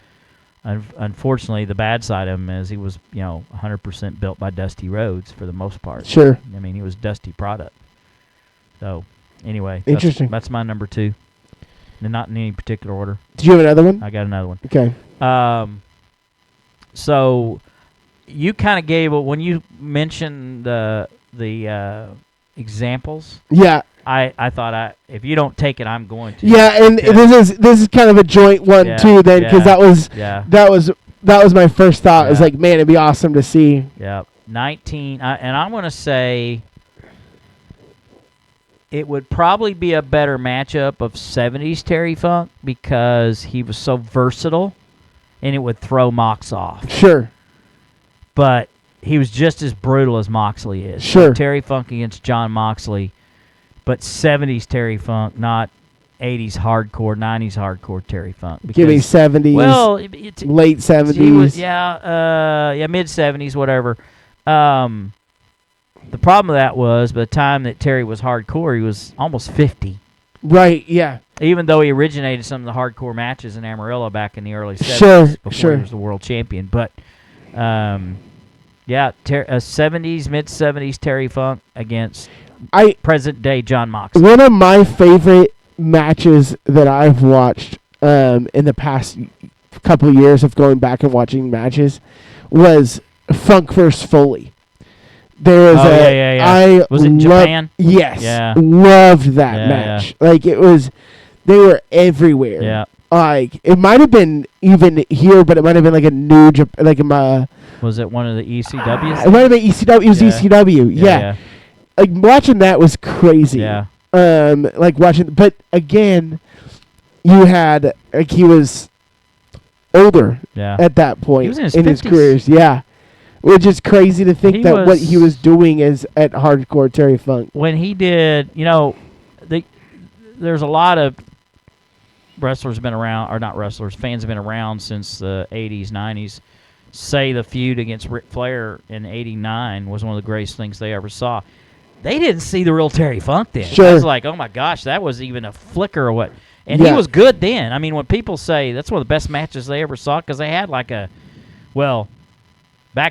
unfortunately, the bad side of him is he was, 100% built by Dusty Rhodes for the most part.
Sure.
I mean, he was Dusty product. So, anyway.
Interesting.
That's my number 2. And not in any particular order.
Did you have another one?
I got another one.
Okay.
So, you kind of gave, when you mentioned the examples.
Yeah.
I thought if you don't take it, I'm going to.
Yeah, and this is kind of a joint one too, then, because that was my first thought.
Yeah.
It was like, man, it'd be awesome to see.
Yeah, 19, and I'm going to say it would probably be a better matchup of 70s Terry Funk because he was so versatile, and it would throw Mox off.
Sure.
But he was just as brutal as Moxley is.
Sure.
So Terry Funk against John Moxley. But 70s Terry Funk, not 80s hardcore, 90s hardcore Terry Funk.
Give me 70s.
Well,
late 70s.
Mid 70s, whatever. The problem with that was by the time that Terry was hardcore, he was almost 50.
Right, yeah.
Even though he originated some of the hardcore matches in Amarillo back in the early 70s before he was the world champion. But, 70s, mid-70s Terry Funk against present-day John Moxley.
One of my favorite matches that I've watched in the past couple of years of going back and watching matches was Funk vs. Foley. There was
was it in Japan?
Yes.
Yeah.
Loved that match.
Yeah.
Like, it was They were everywhere.
Yeah.
Like, it might have been even here, but it might have been like a new like
Was it one of the ECWs?
it might have been ECW. It was ECW. Yeah. Like, watching that was crazy.
Yeah.
Like, watching, but again, you had, like, he was older at that point
he was in his
in
50s.
his careers. Yeah. Which is crazy to think that what he was doing is at Hardcore Terry Funk.
When he did, there's a lot of wrestlers been around, or not wrestlers, fans have been around since the 80s, 90s. Say the feud against Ric Flair in 89 was one of the greatest things they ever saw. They didn't see the real Terry Funk then.
Sure.
I was like, oh my gosh, that was even a flicker or what. And he was good then. I mean, when people say that's one of the best matches they ever saw, because they had back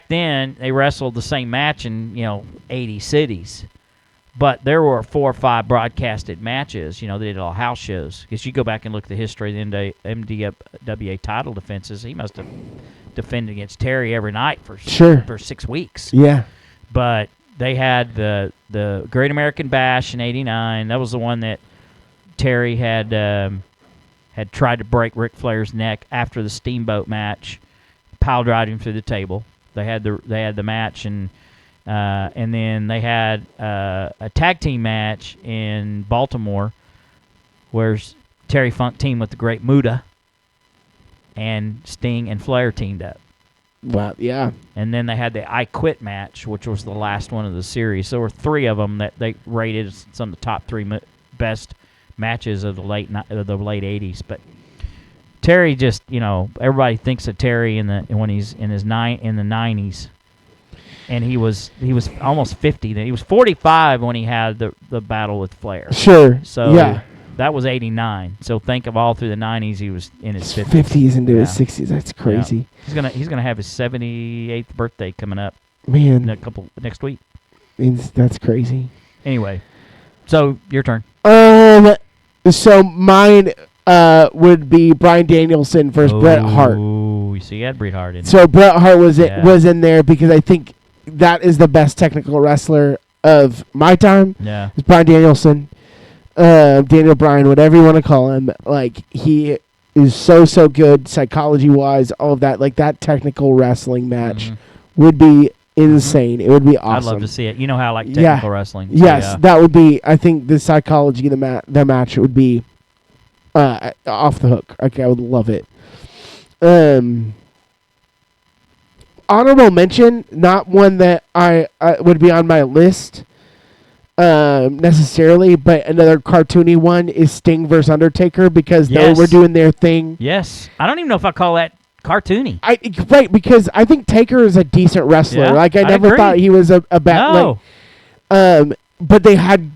then they wrestled the same match in 80 cities, but there were 4 or 5 broadcasted matches. They did all house shows. Because you go back and look at the history of the MDWA title defenses, he must have defended against Terry every night for 6 weeks.
Yeah,
but they had the Great American Bash in '89. That was the one that Terry had tried to break Ric Flair's neck after the Steamboat match, pile drived him through the table. They had the match, and then they had a tag team match in Baltimore, where Terry Funk teamed with the Great Muta, and Sting and Flair teamed up.
Wow, yeah.
And then they had the I Quit match, which was the last one of the series. So there were 3 of them that they rated as some of the top 3 best matches of the late 80s. But Terry just, everybody thinks of Terry when he's in his in the 90s, and he was almost 50 then. He was 45 when he had the battle with Flair.
Sure.
So that was 89. So think of all through the 90s, he was in his 50s.
50s into his 60s. That's crazy.
Yeah. He's gonna have his 78th birthday coming up.
Man,
next week.
That's crazy.
Anyway, so your turn.
So mine would be Bryan Danielson versus Bret Hart.
Oh, so you had Bret Hart in.
So Bret Hart was in there because I think that is the best technical wrestler of my time.
Yeah,
it's Bryan Danielson, Daniel Bryan, whatever you want to call him. Like, he is so good psychology wise. All of that, like, that technical wrestling match would be insane. It would be awesome.
I'd love to see it. You know how I like technical wrestling. So
yes, that would be. I think the psychology of the match would be off the hook. Okay, I would love it. Honorable mention, not one that I would be on my list necessarily, but another cartoony one is Sting versus Undertaker, because they were doing their thing.
Yes, I don't even know if I call that cartoony.
Right, because I think Taker is a decent wrestler. Like, I never thought he was a bad. No. But they had.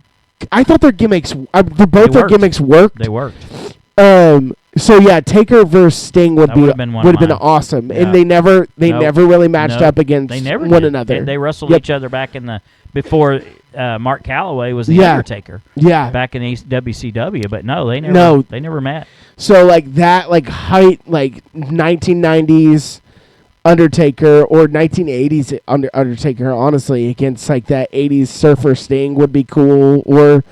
I thought their gimmicks. Their gimmicks worked.
They worked.
So yeah, Taker versus Sting would have been awesome, and they never really matched up against one another.
And they wrestled each other back in before Mark Calloway was the Undertaker.
Yeah,
back in WCW, but they never met.
So like that, like height, like 1990s Undertaker or 1980s Undertaker, honestly, against like that 80s Surfer Sting would be cool, or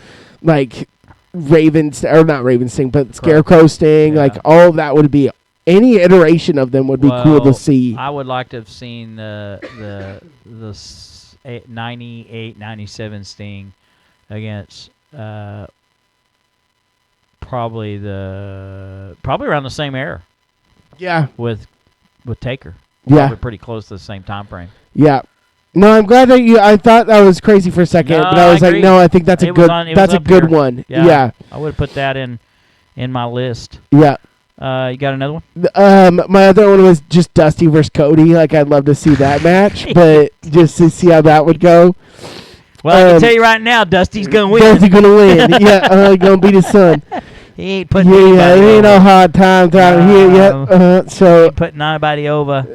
like not Sting, but Scarecrow Sting, like all of that would be. Any iteration of them would be cool to see.
I would like to have seen the 98, 97 Sting against probably around the same era.
Yeah,
with Taker.
Yeah,
probably pretty close to the same time frame.
Yeah. No, I'm glad that I thought that was crazy for a second, but I was like, no, I think that's a good one. Yeah.
I would have put that in my list.
Yeah.
You got another one?
My other one was just Dusty versus Cody. Like, I'd love to see that match, but just to see how that would go.
Well, I can tell you right now, Dusty's gonna win.
Dusty's gonna win. Yeah, gonna beat his son.
He ain't putting anybody over.
It ain't no hard time down here yet. So
he ain't putting nobody over,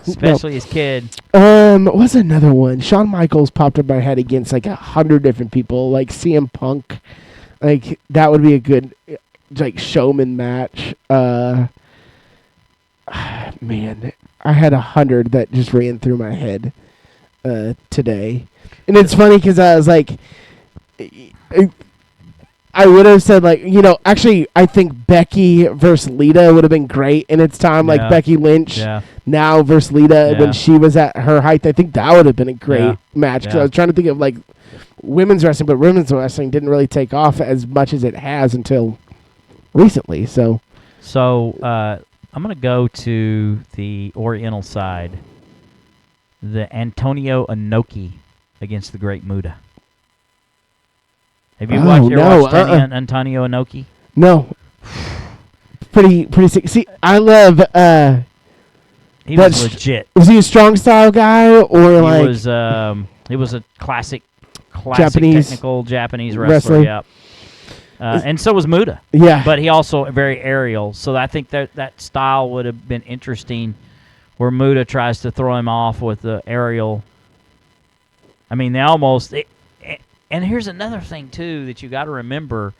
especially his kid.
What's another one? Shawn Michaels popped up my head against like 100 different people, like CM Punk. Like, that would be a good like showman match. Man, I had 100 that just ran through my head today, and it's funny because I was like, I would have said, like, actually, I think Becky versus Lita would have been great in its time. Like, Becky Lynch now versus Lita when she was at her height. I think that would have been a great match. Because I was trying to think of, like, women's wrestling, but women's wrestling didn't really take off as much as it has until recently. So
I'm going to go to the Oriental side. The Antonio Inoki against the Great Muta. Have you watched Antonio Inoki?
No. Pretty sick. See, I love.
He was legit.
Was he a strong style guy or
he was a classic
Japanese
technical Japanese wrestler. Yep. And so was Muta.
Yeah.
But he also very aerial. So I think that style would have been interesting, where Muta tries to throw him off with the aerial. I mean, they almost. And here's another thing, too, that you got to remember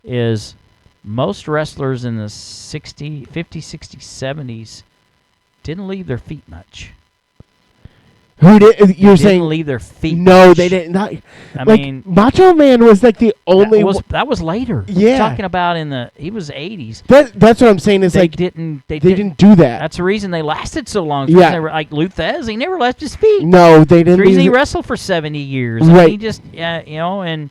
is most wrestlers in the 50s, 60s, 70s didn't leave their feet much.
Who did? You're saying
didn't leave their feet?
No,
much.
They didn't.
I mean,
Macho Man was like the only.
That was later.
Yeah,
I'm talking about he was 80s.
That's what I'm saying. Is
they
didn't
that.
do that.
That's the reason they lasted so long.
Yeah,
they were like Luthez. He never left his feet.
No, they didn't.
The reason he wrestled for 70 years.
Right.
And he just and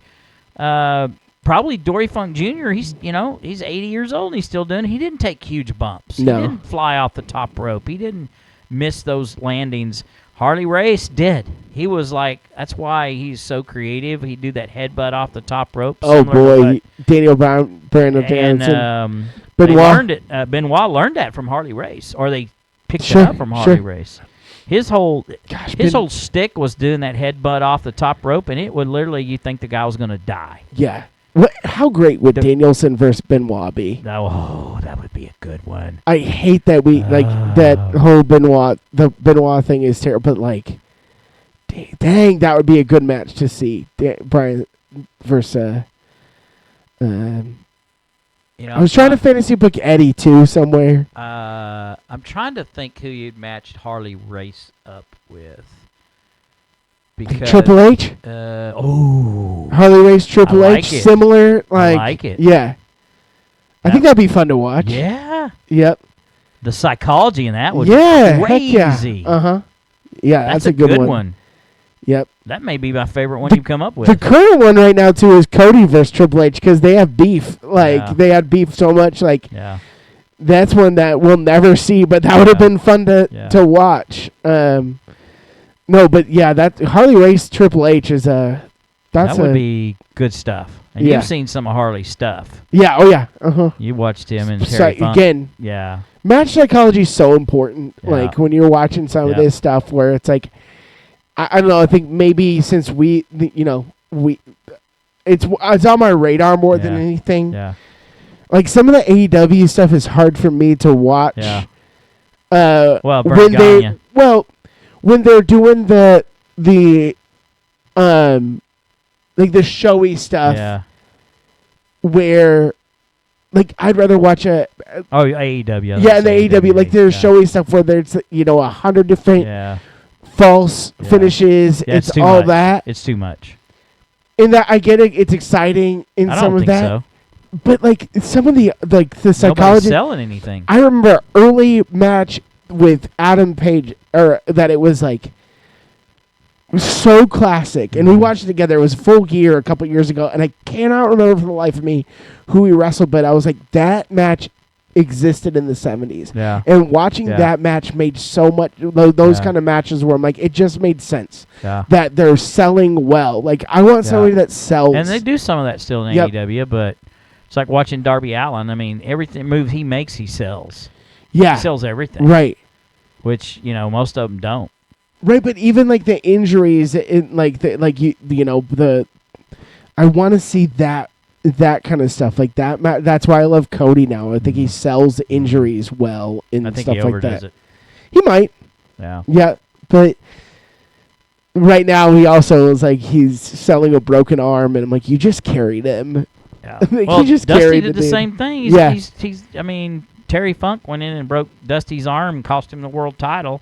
probably Dory Funk Jr. He's 80 years old and he's still doing it. He didn't take huge bumps.
No.
He didn't fly off the top rope. He didn't miss those landings. Harley Race did. He was like, that's why he's so creative. He'd do that headbutt off the top rope.
Oh, boy. Daniel Bryan, Brandon Danielson.
Benoit learned that from Harley Race, or they picked it up from Harley Race. His whole stick was doing that headbutt off the top rope, and it would literally, you think the guy was going to die.
Yeah. How great would Danielson versus Benoit be?
Oh, that would be a good one.
I hate that that whole the Benoit thing is terrible, but dang, that would be a good match to see. Brian versus I was trying to fantasy book Eddie too somewhere.
I'm trying to think who you'd matched Harley Race up with. Because,
Triple H? Harley Race, Triple H, similar.
I like it.
Yeah. I think that'd be fun to watch.
Yeah.
Yep.
The psychology in that would
be
crazy.
Heck yeah. Uh-huh. Yeah, that's a good one. Yep.
That may be my favorite one you've come up with.
The current one right now, too, is Cody versus Triple H because they have beef. They had beef so much. That's one that we'll never see, but that would have been fun to watch. No, but that Harley Race Triple H is that
would be good stuff. And you've seen some of Harley's stuff.
Yeah. Oh yeah. Uh-huh.
You watched him in Terry Funk.
Again.
Yeah.
Match psychology is so important. Yeah. Like when you're watching some of this stuff, where it's like, I don't know. I think maybe since it's on my radar more than anything. Yeah. Like some of the AEW stuff is hard for me to watch.
Yeah.
When they're doing the showy stuff, where I'd rather watch
AEW.
Yeah, and the AEW there's showy stuff where there's 100 different false finishes. It's all
much.
That.
It's too much.
In that I get it. It's exciting in some of that.
So.
But some of the psychology.
Nobody's selling anything.
I remember early match with Adam Page, or that it was so classic, and we watched it together. It was Full Gear a couple years ago, and I cannot remember for the life of me who he wrestled, but I was like, that match existed in the 70s.
Yeah.
And watching that match made so much, those kind of matches where I'm like, it just made sense that they're selling well. Like, I want somebody that sells.
And they do some of that still in AEW, but it's like watching Darby Allin. I mean, everything move he makes, he sells.
Yeah.
He sells everything.
Right.
Which, most of them don't.
Right, but even the injuries, I want to see that kind of stuff like that. That's why I love Cody now. I think he sells injuries well and stuff like that. I think he overdoes it. He might.
Yeah.
Yeah, but right now he also is he's selling a broken arm, and I'm like, you just carried him.
Yeah.
He just
Dusty
carried
did the same thing. He's Terry Funk went in and broke Dusty's arm and cost him the world title.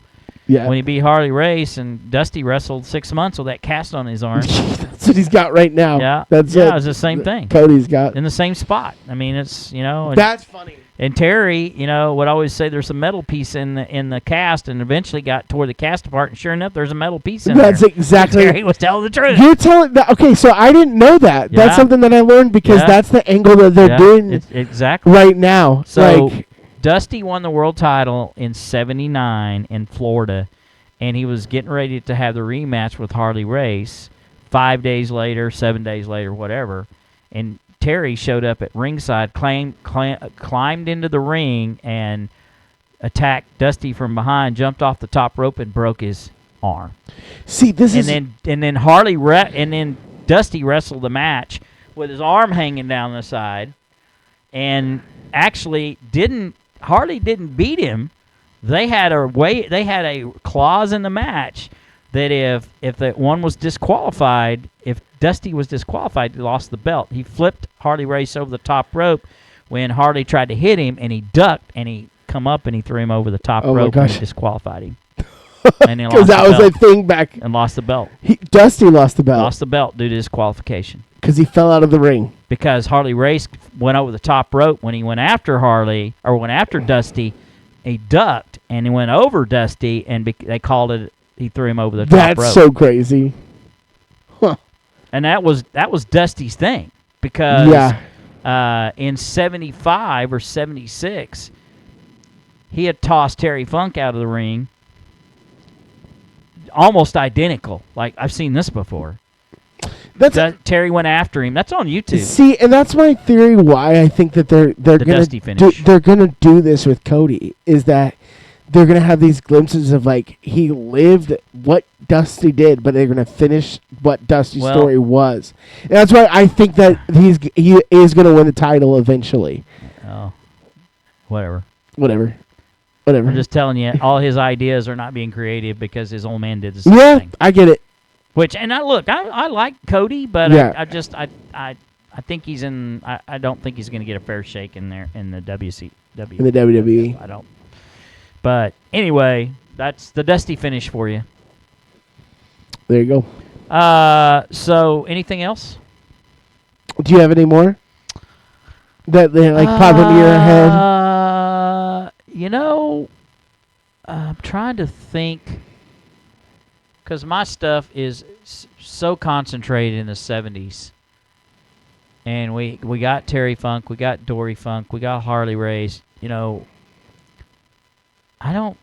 Yeah.
when he beat Harley Race, and Dusty wrestled 6 months with that cast on his arm.
That's what he's got right now.
Yeah,
That's
yeah, it's the same thing.
Cody's got
In the same spot. I mean, it's, and,
that's funny.
And Terry, would always say there's a metal piece in the cast, and eventually tore the cast apart, and sure enough, there's a metal piece in
That's
there.
exactly.
Terry was telling the truth.
You're telling that. Okay, so I didn't know that.
Yeah.
That's something that I learned because that's the angle that they're doing
exactly
right now.
So
like,
Dusty won the world title in '79 in Florida, and he was getting ready to have the rematch with Harley Race 5 days later, 7 days later, whatever, and Terry showed up at ringside, climbed into the ring, and attacked Dusty from behind, jumped off the top rope, and broke his arm.
See, this is
and then Dusty wrestled the match with his arm hanging down the side, and actually Harley didn't beat him. They had a clause in the match that if that one was disqualified, if Dusty was disqualified, he lost the belt. He flipped Harley Race over the top rope when Harley tried to hit him, and he ducked, and he come up and he threw him over the top rope and disqualified him. And he
because that was a thing back
and lost the belt.
Dusty lost the belt.
Lost the belt due to disqualification.
Because he fell out of the ring.
Because Harley Race went over the top rope when he went after Dusty. He ducked and he went over Dusty, and they called it. He threw him over the top rope.
That's so crazy. Huh.
And that was Dusty's thing, because in '75 or '76, he had tossed Terry Funk out of the ring. Almost identical. Like, I've seen this before. Terry went after him. That's on YouTube.
See, and that's my theory why I think that they're gonna do this with Cody, is that they're gonna have these glimpses of, like, he lived what Dusty did, but they're gonna finish what Dusty's story was. And that's why I think that he is gonna win the title eventually.
Oh, whatever.
I'm
just telling you, all his ideas are not being creative because his old man did the same thing.
Yeah, I get it.
I like Cody, but I think he's in. I don't think he's going to get a fair shake in there in the
In the WWE.
I don't. But anyway, that's the Dusty finish for you.
There you go.
So anything else?
Do you have any more that they pop into your head?
I'm trying to think, because my stuff is so concentrated in the 70s. And we got Terry Funk, we got Dory Funk, we got Harley Race. I don't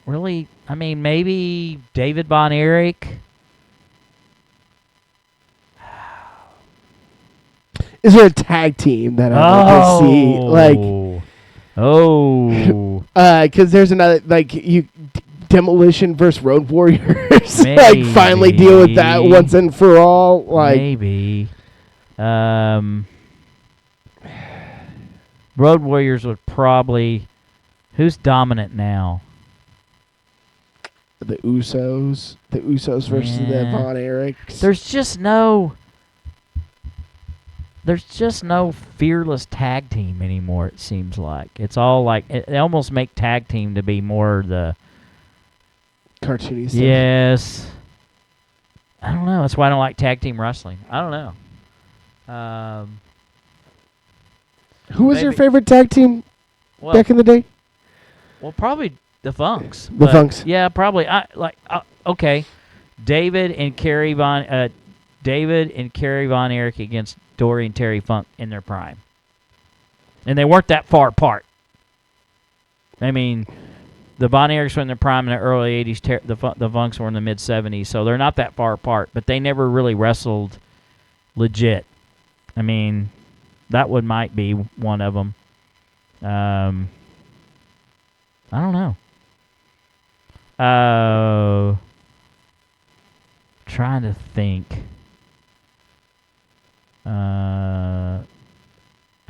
really. I mean, maybe David Von Erich.
Is there a tag team that I would see? Because there's another, Demolition versus Road Warriors. Finally deal with that once and for all.
Maybe. Road Warriors would probably. Who's dominant now?
The Usos. The Usos versus the Von Erichs.
There's just no fearless tag team anymore, it seems like. It's all they almost make tag team to be more the
cartoony stuff.
Yes. I don't know. That's why I don't like tag team wrestling. I don't know.
Who was your favorite tag team back in the day?
Well, probably the Funks.
The Funks.
Yeah, probably. Okay. David and Kerry Von Erich against Dory and Terry Funk in their prime. And they weren't that far apart. I mean, the Von Erichs were in their prime in the early 80s. The Funks were in the mid-70s, so they're not that far apart. But they never really wrestled legit. I mean, that one might be one of them. I don't know. Trying to think. I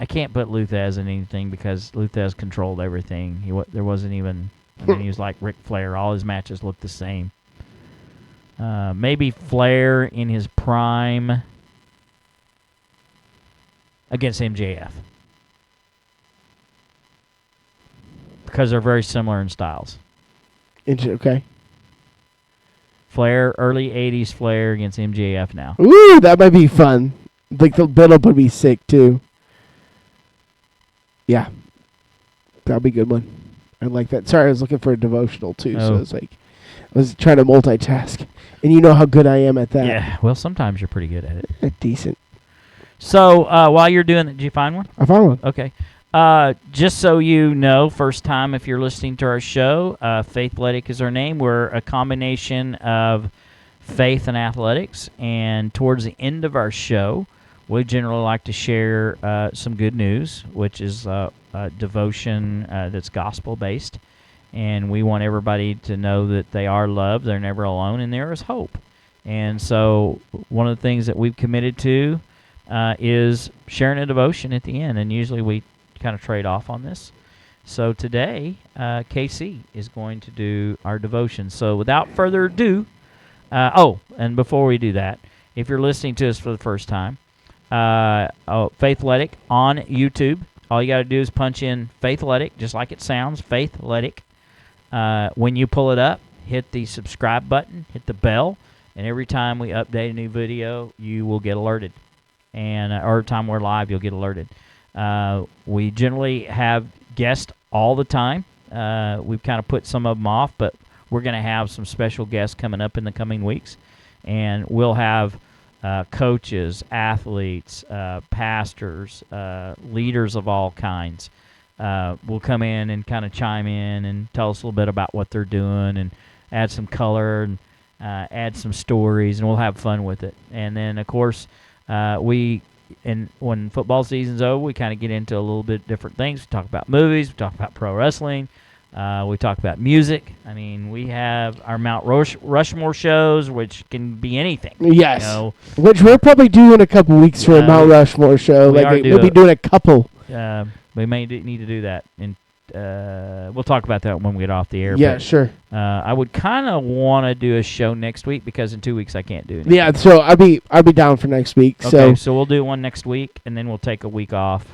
can't put Luthez in anything because Luthez controlled everything. There wasn't even. I mean, he was like Ric Flair. All his matches looked the same. Maybe Flair in his prime against MJF because they're very similar in styles.
Okay.
Flair, early 80s Flair against MJF now.
Ooh, that might be fun. Like, the build-up would be sick, too. Yeah. That'll be a good one. I like that. Sorry, I was looking for a devotional, too, so it's like, I was trying to multitask. And you know how good I am at that.
Yeah, well, sometimes you're pretty good at it.
Decent.
So, while you're doing that, did you find one?
I found one.
Okay. Just so you know, first time if you're listening to our show, Faithletic is our name. We're a combination of faith and athletics. And towards the end of our show, we generally like to share some good news, which is devotion that's gospel-based. And we want everybody to know that they are loved, they're never alone, and there is hope. And so one of the things that we've committed to is sharing a devotion at the end. And usually we kind of trade off on this. So today, KC is going to do our devotion. So without further ado, and before we do that, if you're listening to us for the first time, Faithletic on YouTube. All you got to do is punch in Faithletic, just like it sounds, Faithletic. When you pull it up, hit the subscribe button, hit the bell, and every time we update a new video, you will get alerted. And every time we're live, you'll get alerted. We generally have guests all the time. We've kind of put some of them off, but we're going to have some special guests coming up in the coming weeks. And we'll have coaches, athletes, pastors, leaders of all kinds. Will come in and kind of chime in and tell us a little bit about what they're doing and add some color and add some stories, and we'll have fun with it. And then, of course, when football season's over, we kind of get into a little bit different things. We talk about movies. We talk about pro wrestling. We talk about music. I mean, we have our Mount Rushmore shows, which can be anything.
Yes.
You know?
Which we'll probably do in a couple weeks for a Mount Rushmore show. We'll be doing a couple.
We may need to do that. And we'll talk about that when we get off the air.
Yeah,
but,
sure.
I would kind of want to do a show next week because in 2 weeks I can't do anything.
Yeah, so I'll be down for next week.
Okay, so we'll do one next week, and then we'll take a week off.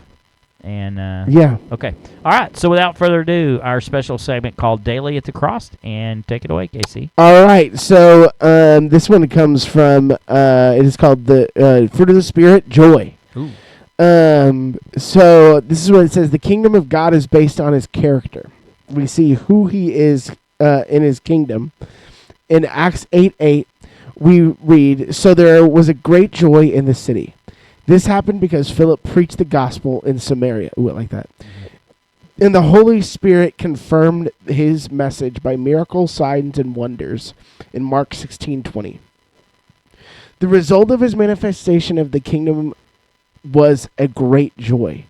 And
yeah.
Okay. All right. So without further ado, our special segment called Daily at the Cross, and take it away, Casey.
All right. So this one comes from it is called the Fruit of the Spirit, Joy.
Ooh.
So this is what it says: the kingdom of God is based on His character. We see who He is in His kingdom. In Acts 8:8, we read, "So there was a great joy in the city. This happened because Philip preached the gospel in Samaria." Ooh, I like that. And the Holy Spirit confirmed His message by miracles, signs, and wonders in Mark 16:20. The result of His manifestation of the kingdom was a great joy.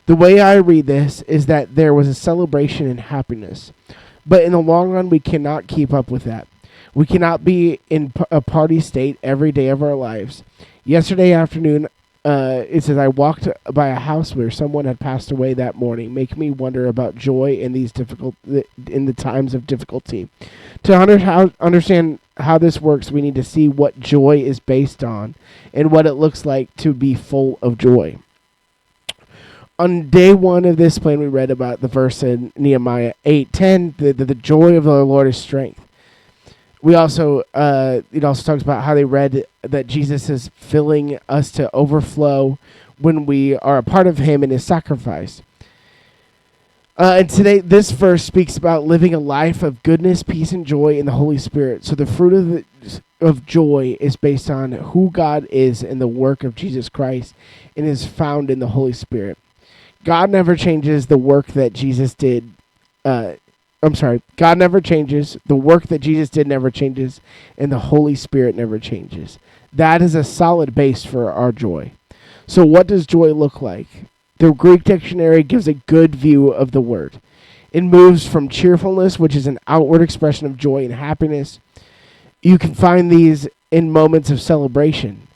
The way I read this is that there was a celebration and happiness. But in the long run, we cannot keep up with that. We cannot be in a party state every day of our lives. Yesterday afternoon, it says, I walked by a house where someone had passed away that morning, making me wonder about joy in the times of difficulty. To understand how this works, we need to see what joy is based on and what it looks like to be full of joy. On day one of this plan, we read about the verse in Nehemiah 8:10, the joy of the Lord is strength. We also, it also talks about how they read that Jesus is filling us to overflow when we are a part of Him and His sacrifice. And today, this verse speaks about living a life of goodness, peace, and joy in the Holy Spirit. So the fruit of joy is based on who God is and the work of Jesus Christ and is found in the Holy Spirit. God never changes the work that Jesus did. God never changes. The work that Jesus did never changes, and the Holy Spirit never changes. That is a solid base for our joy. So what does joy look like? The Greek dictionary gives a good view of the word. It moves from cheerfulness, which is an outward expression of joy and happiness. You can find these in moments of celebration.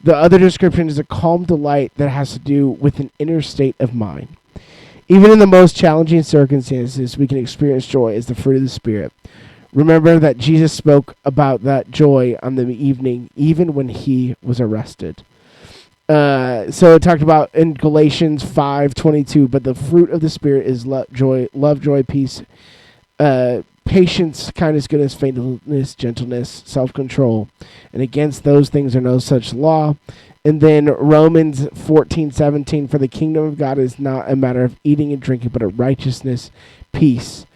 The other description is a calm delight that has to do with an inner state of mind. Even in the most challenging circumstances, we can experience joy as the fruit of the Spirit. Remember that Jesus spoke about that joy on the evening, even when He was arrested. So it talked about in Galatians 5:22, but the fruit of the Spirit is love, joy, peace, patience, kindness, goodness, faithfulness, gentleness, self-control. And against those things there no such law. And then Romans 14:17, for the kingdom of God is not a matter of eating and drinking, but of righteousness, peace,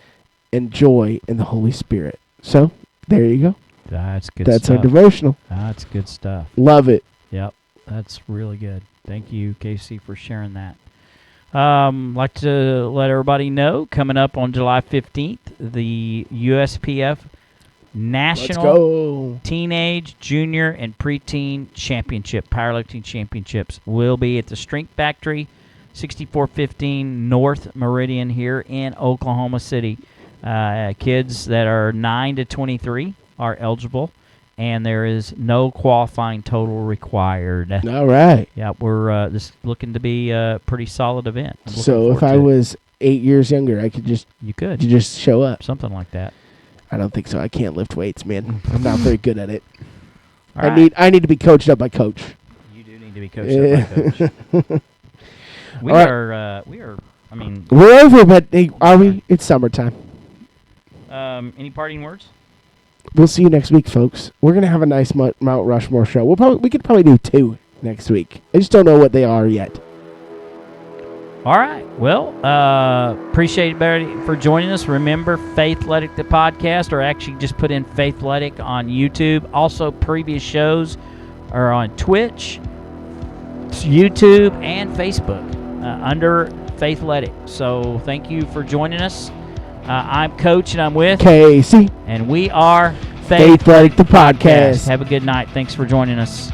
and joy in the Holy Spirit. So, there you go.
That's good
That's
stuff.
our devotional.
That's good stuff.
Love it.
Yep, that's really good. Thank you, Casey, for sharing that. Like to let everybody know, coming up on July 15th, the USPF National Teenage, Junior, and Preteen Championship, Powerlifting Championships, will be at the Strength Factory, 6415 North Meridian here in Oklahoma City. Kids that are 9 to 23 are eligible, and there is no qualifying total required.
All right.
Yeah, we're this looking to be a pretty solid event.
So if I was 8 years younger, I could just show up.
Something like that.
I don't think so. I can't lift weights, man. I'm not very good at it.
All right.
I need to be coached up by coach.
You do need to be coached up by coach. We are. I mean,
we're over, but hey, are we? It's summertime.
Any parting words?
We'll see you next week, folks. We're gonna have a nice Mount Rushmore show. We could probably do 2 next week. I just don't know what they are yet.
All right. Well, appreciate everybody for joining us. Remember, Faithletic The Podcast, or actually just put in Faithletic on YouTube. Also, previous shows are on Twitch, YouTube, and Facebook under Faithletic. So thank you for joining us. I'm Coach, and I'm with
Casey.
And we are
Faithletic The Podcast.
Have a good night. Thanks for joining us.